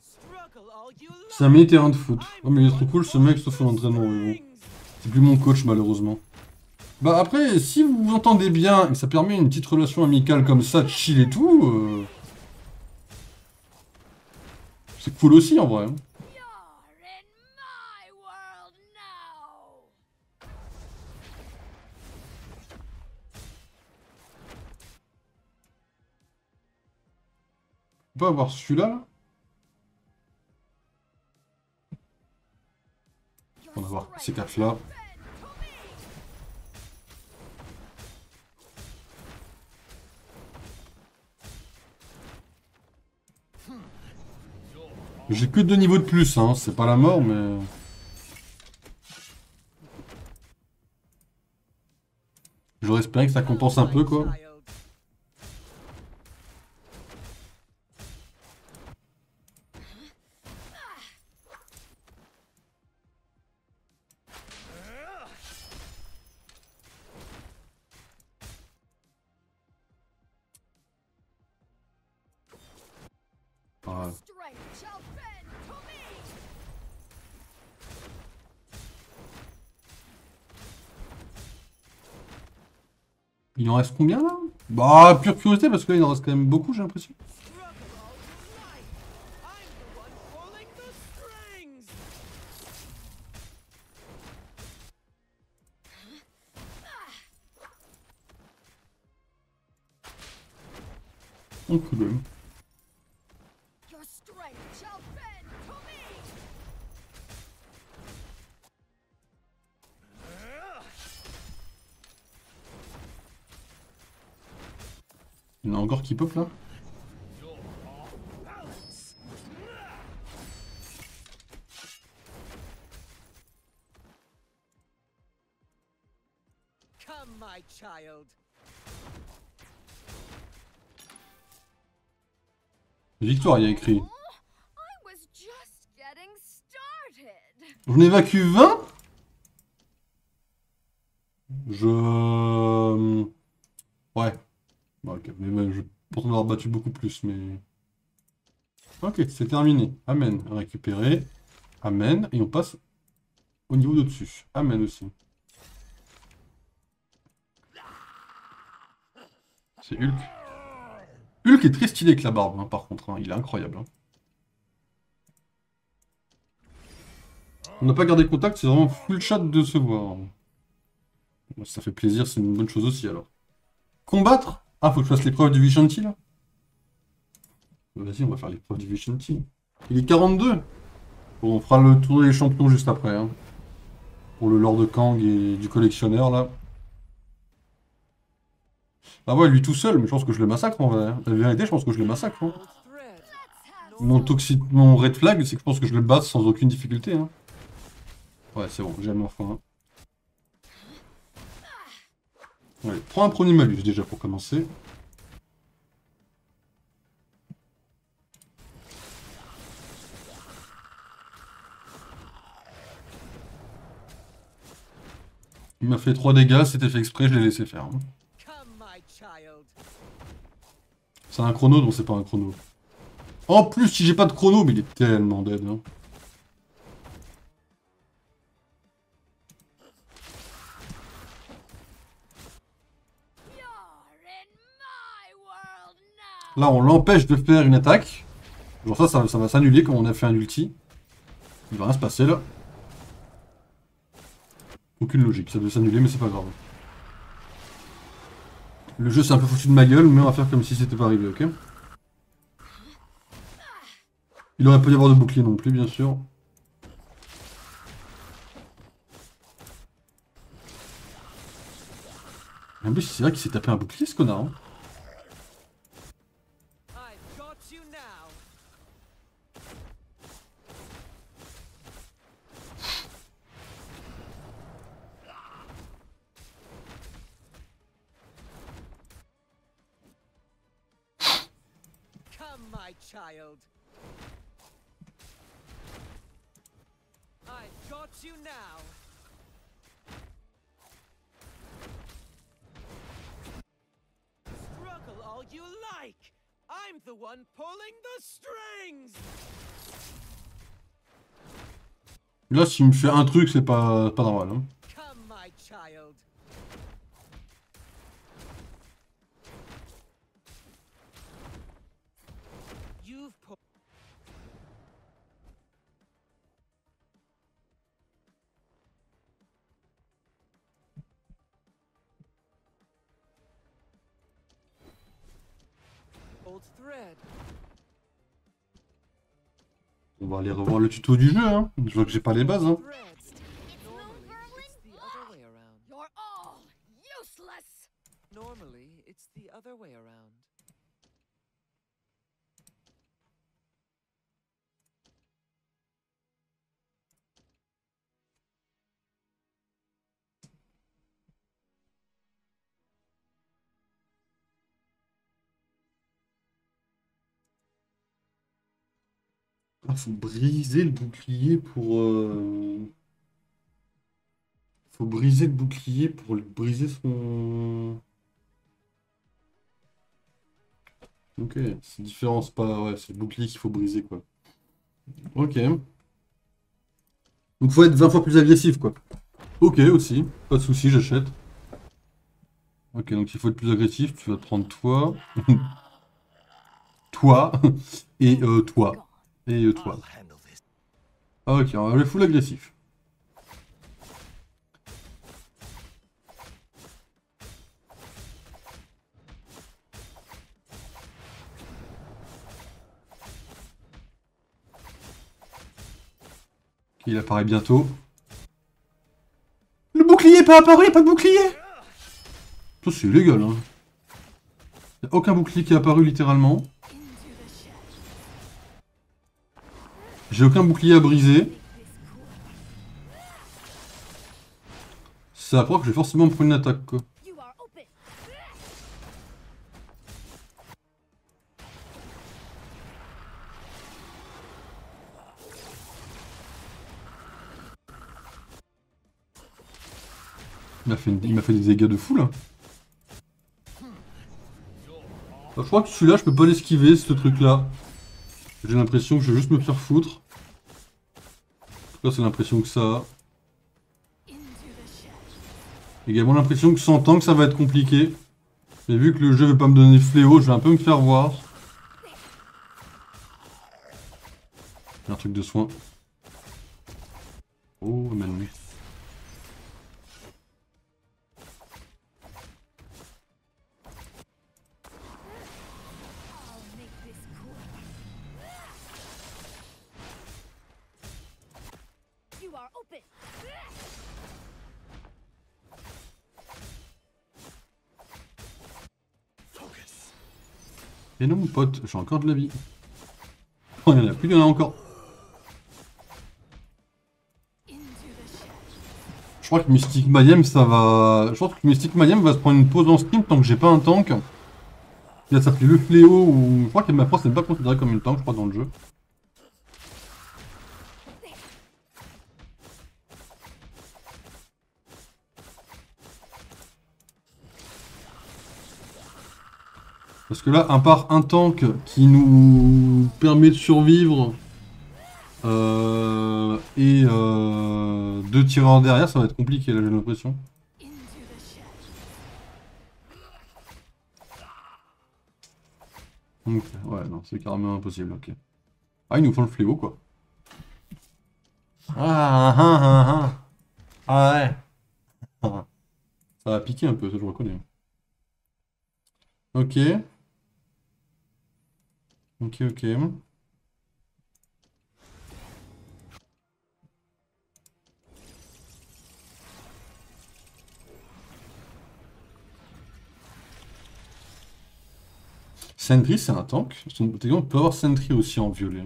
Speaker 5: Struggle all you
Speaker 1: C'est un mini terrain de foot. Oh mais il est trop cool ce mec sauf l'entraînement, mais bon. C'est plus mon coach malheureusement. Bah après, si vous vous entendez bien et que ça permet une petite relation amicale comme ça, chill et tout, c'est cool aussi en vrai, hein.
Speaker 6: You're in my world now.
Speaker 1: On peut avoir celui-là là? On va avoir ces quatre là. J'ai que 2 niveaux de plus, hein, c'est pas la mort, mais... J'aurais espéré que ça compense un peu, quoi. Voilà.
Speaker 6: Strength shall bend to me.
Speaker 1: Il en reste combien, là? Bah, pure curiosité, parce que là, il en reste quand même beaucoup, j'ai l'impression.
Speaker 5: Struggle all you like. I'm the one pulling the strings.
Speaker 1: On peut le...
Speaker 6: Your strength shall bend to me.
Speaker 1: Il y en a encore qui pop, là?
Speaker 5: Come, my child.
Speaker 1: Victoire, il y a écrit.
Speaker 6: I was just getting started.
Speaker 1: J'en évacue 20? Je... Ouais. Bon, ok, mais je pense en avoir battu beaucoup plus, mais... Ok, c'est terminé. Amen. Récupéré. Amen. Et on passe au niveau d'au-dessus. Amen aussi. C'est Hulk. Hulk est très stylé avec la barbe, hein, par contre. Hein. Il est incroyable. Hein. On n'a pas gardé contact, c'est vraiment full chat de se voir. Bon, ça fait plaisir, c'est une bonne chose aussi, alors. Combattre? Ah, faut que je fasse l'épreuve du Vishanti, là? Vas-y, on va faire l'épreuve du Vishanti. Il est 42. Bon, on fera le tour des champions juste après. Hein. Pour le Lord Kang et du collectionneur là. Ah ouais, lui tout seul, mais je pense que je le massacre en vrai. La vérité, je pense que je le massacre. Hein. Mon red flag, c'est que je pense que je le bats sans aucune difficulté. Hein. Ouais, c'est bon, j'ai mon fin. Allez, prends un premier malus déjà pour commencer. Il m'a fait 3 dégâts, c'était fait exprès, je l'ai laissé faire. Hein.
Speaker 5: Come, my child.
Speaker 1: C'est un chrono, donc c'est pas un chrono. En plus, si j'ai pas de chrono, mais il est tellement dead. Hein. Là, on l'empêche de faire une attaque. Genre ça va s'annuler comme on a fait un ulti. Il va rien se passer là. Aucune logique, ça doit s'annuler, mais c'est pas grave. Le jeu s'est un peu foutu de ma gueule, mais on va faire comme si c'était pas arrivé, ok? Il aurait pas dû y avoir de bouclier non plus, bien sûr. En plus, c'est vrai qu'il s'est tapé un bouclier, ce connard. Hein.
Speaker 5: I've got you now. Come, my child. I've got you now. Struggle all you like. I'm the one pulling the strings.
Speaker 1: Là, s'il me fait un truc, c'est pas normal. Hein.
Speaker 5: Come, my child. You've put. Old thread.
Speaker 1: On va aller revoir le tuto du jeu. Hein. Je vois que j'ai pas les bases. Hein.
Speaker 5: Threads. Normally, it's the other way around.
Speaker 1: Ah, faut briser le bouclier pour... Faut briser le bouclier pour briser son... Ok, c'est différent, c'est pas... Ouais, c'est le bouclier qu'il faut briser, quoi. Ok. Donc faut être 20 fois plus agressif, quoi. Ok, aussi. Pas de soucis, j'achète. Ok, donc il faut être plus agressif. Tu vas te prendre toi. Toi. Et toi. Et toi. Ah, ok, on va le full agressif. Il apparaît bientôt. Le bouclier est pas apparu, y a pas de bouclier! Ça c'est illégal, hein. Y a aucun bouclier qui est apparu littéralement. J'ai aucun bouclier à briser. Ça apprend que je vais forcément me prendre une attaque, quoi. Il m'a fait des dégâts de fou là. Je crois que celui-là, je peux pas l'esquiver, ce truc-là. J'ai l'impression que je vais juste me faire foutre. En tout cas, c'est l'impression que ça a. J'ai également l'impression que sans tank, ça va être compliqué. Mais vu que le jeu veut pas me donner fléau, je vais un peu me faire voir. Un truc de soin. Oh, même. Et non, mon pote, j'ai encore de la vie. Oh, il y en a plus, il y en a encore. Je crois que Mystic Mayhem, ça va... Je pense que Mystic Mayhem va se prendre une pause en stream tant que j'ai pas un tank. Il va s'appeler le Fléau ou... Je crois que ma force n'est pas considérée comme une tank, je crois, dans le jeu. Parce que là, à part un tank qui nous permet de survivre et deux tireurs derrière, ça va être compliqué là, j'ai l'impression. Ok, ouais, non, c'est carrément impossible, ok. Ah, ils nous font le fléau, quoi. Ah ouais. Ça va piquer un peu, ça je reconnais. Ok. Ok, ok. Sentry, c'est un tank. On peut avoir Sentry aussi en violet.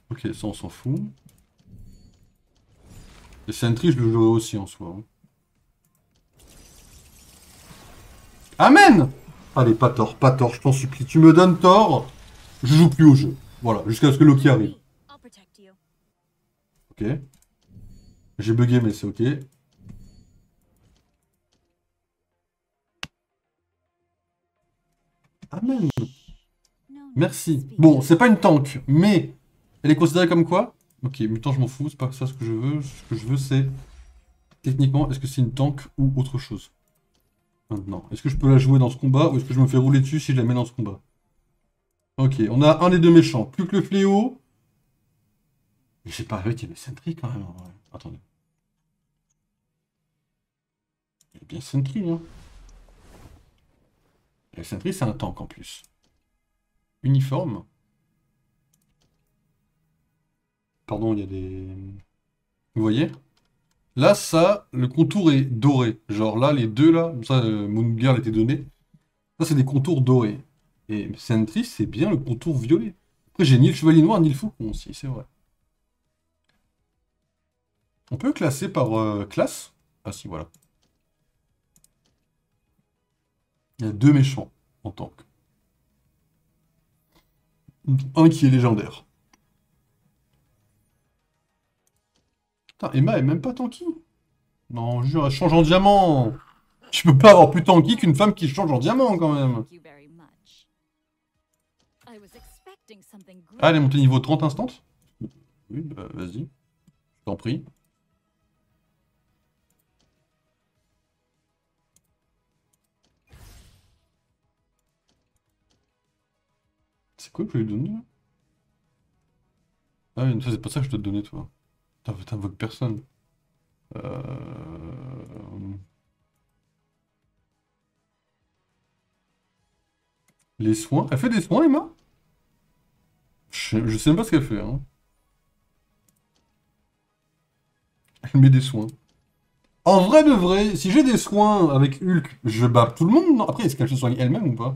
Speaker 1: Ok, ça on s'en fout. Et Sentry, je le jouerai aussi en soi. Amen! Allez, pas tort, je t'en supplie. Tu me donnes tort, je joue plus au jeu. Voilà, jusqu'à ce que Loki arrive. Ok. J'ai bugué, mais c'est ok. Amen. Merci. Bon, c'est pas une tank, mais elle est considérée comme quoi? Ok, mutant, je m'en fous, c'est pas ça ce que je veux. Ce que je veux, c'est... Techniquement, est-ce que c'est une tank ou autre chose? Maintenant, est-ce que je peux la jouer dans ce combat ou est-ce que je me fais rouler dessus si je la mets dans ce combat? Ok, on a un des deux méchants. Plus que le fléau. Mais j'ai pas vu qu'il y avait Sentry quand même. Ouais. Attendez. Il y a bien Sentry, hein. Et Sentry, c'est un tank en plus. Uniforme. Pardon, il y a des... Vous voyez? Là, ça, le contour est doré. Genre là, les deux là, ça, Moon Girl était donné. Ça, c'est des contours dorés. Et Sentry, c'est bien le contour violet. Après, j'ai ni le chevalier noir, ni le faucon aussi, c'est vrai. On peut classer par classe? Ah si, voilà. Il y a deux méchants en tank. Un qui est légendaire. Putain, Emma est même pas tanky. Non, je jure, elle change en diamant. Tu peux pas avoir plus tanky qu'une femme qui change en diamant quand même. Ah, elle est montée niveau 30 instant? Oui, bah vas-y. Je t'en prie. C'est quoi que je lui donner là? Ah oui, ça c'est pas ça que je dois te donner toi. T'invoques personne. Les soins? Elle fait des soins, Emma? Je sais même pas ce qu'elle fait, hein. Elle met des soins. En vrai de vrai, si j'ai des soins avec Hulk, je bats tout le monde, non? Après, est-ce qu'elle se soigne elle-même ou pas?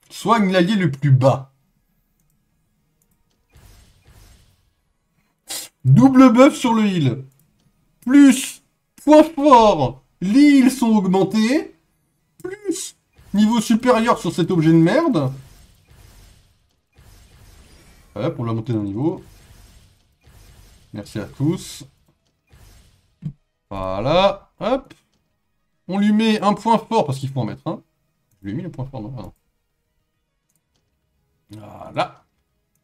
Speaker 1: Soigne l'allié le plus bas. Double buff sur le heal. Plus point fort, les heals sont augmentés. Plus niveau supérieur sur cet objet de merde. Hop, on l'a monté d'un niveau. Merci à tous. Voilà, hop. On lui met un point fort, parce qu'il faut en mettre un. Je lui ai mis le point fort, non? Ah non. Voilà.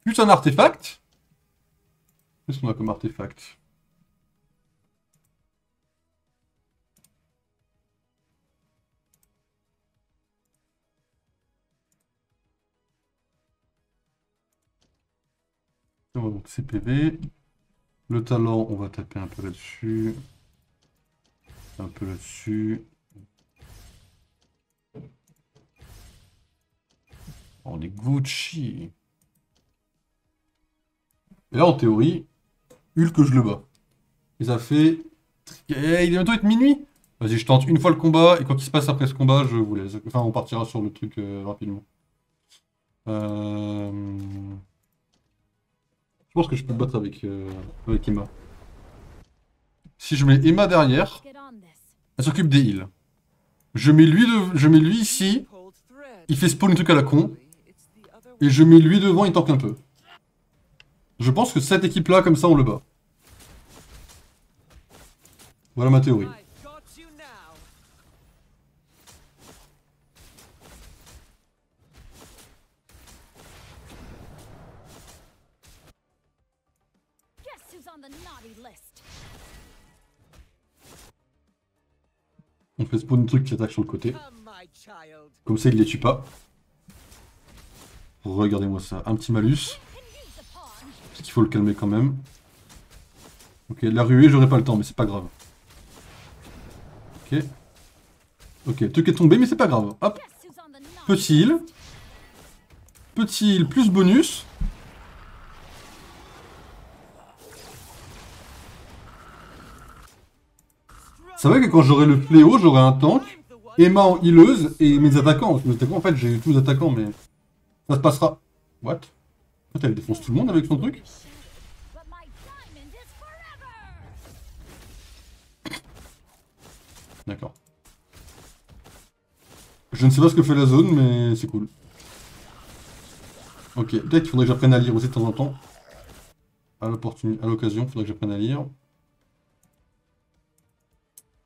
Speaker 1: Plus un artefact. Qu'est-ce qu'on a comme artefact? Donc CPV. Le talent, on va taper un peu là-dessus. Un peu là-dessus. On est Gucci. Et là, en théorie, Hulk, je le bats. Et ça fait Il est bientôt être minuit. Vas-y, je tente une fois le combat, et quoi qu'il se passe après ce combat, je vous laisse. Enfin, on partira sur le truc rapidement. Je pense que je peux me battre avec Emma. Si je mets Emma derrière,
Speaker 6: Get on this.
Speaker 1: elle s'occupe des heals. Je mets lui ici,
Speaker 5: Pulled thread.
Speaker 1: il fait spawn un truc à la con, et je mets lui devant, il tank un peu. Je pense que cette équipe-là, comme ça, on le bat. Voilà ma théorie.
Speaker 5: I've got you now.
Speaker 6: Guess who's on the naughty list?
Speaker 1: On fait spawn un truc qui attaque sur le côté.
Speaker 5: Come, my child.
Speaker 1: Comme ça, il les tue pas. Regardez-moi ça. Un petit malus.
Speaker 6: Can use a pawn.
Speaker 1: Parce qu'il faut le calmer quand même. Ok, la ruée, j'aurai pas le temps, mais c'est pas grave. Ok. Ok, le truc est tombé, mais c'est pas grave. Hop,
Speaker 6: Guess who's on the naughty
Speaker 1: petit heal. Petit heal plus bonus. C'est vrai que quand j'aurai le fléau, j'aurai un tank,
Speaker 5: I'm the one.
Speaker 1: Emma en healeuse et mes attaquants. Parce que mes attaquants, en fait, j'ai tous les attaquants, mais ça se passera. What? En fait, elle défonce tout le monde avec son truc.
Speaker 6: But my diamond is forever.
Speaker 1: D'accord. Je ne sais pas ce que fait la zone, mais c'est cool. Ok, peut-être qu'il faudrait que j'apprenne à lire aussi de temps en temps. À l'occasion, il faudrait que j'apprenne à lire.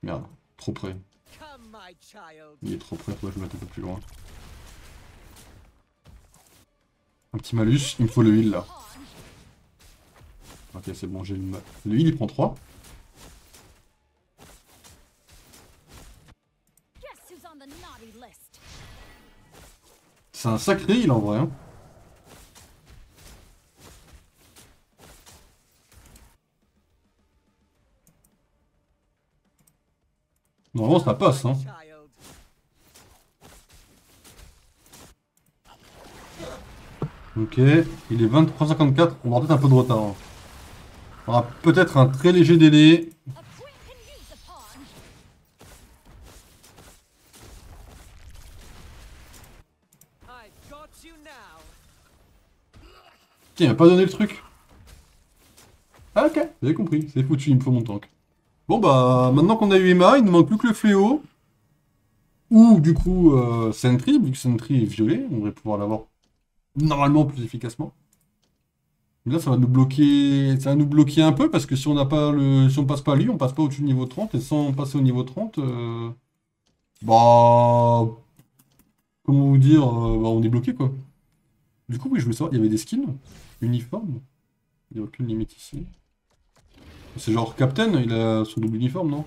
Speaker 1: Merde, trop près.
Speaker 5: Come, my child.
Speaker 1: Il est trop près, faudrait que je le mette un peu plus loin. Un petit malus, il me faut le heal là. Ok, c'est bon, j'ai le heal, il prend 3.
Speaker 6: Guess who's on the naughty list?
Speaker 1: C'est un sacré heal en vrai. Hein. Normalement, ça passe. Hein.
Speaker 5: Child.
Speaker 1: Ok, il est 23h54, on aura peut-être un peu de retard. Hein. On aura peut-être un très léger délai.
Speaker 6: A queen can use a pawn.
Speaker 5: I've got you now.
Speaker 1: Tiens, il m'a pas donné le truc. Ah ok, vous avez compris, c'est foutu, il me faut mon tank. Bon bah, maintenant qu'on a eu Emma, il ne manque plus que le fléau. Ou du coup, Sentry, vu que Sentry est violet, on devrait pouvoir l'avoir normalement plus efficacement. Mais là, ça va nous bloquer un peu, parce que si on n'a pas le. Si on passe pas lui, on passe pas au-dessus du niveau 30, et sans passer au niveau 30, bah. Comment vous dire, bah, on est bloqué quoi. Du coup, oui, je voulais savoir, il y avait des skins uniformes. Il n'y a aucune limite ici. C'est genre Captain, il a son double uniforme, non?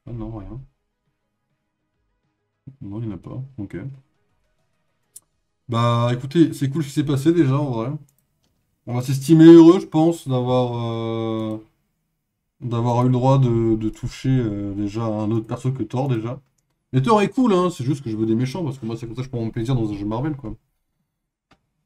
Speaker 1: Ah non, rien. Non, il n'y en a pas. Ok. Bah écoutez, c'est cool ce qui s'est passé déjà en vrai. On va s'estimer heureux, je pense, d'avoir eu le droit de toucher déjà un autre perso que Thor déjà. Mais Thor est cool, hein, c'est juste que je veux des méchants, parce que moi c'est comme ça que je prends mon plaisir dans un jeu Marvel, quoi.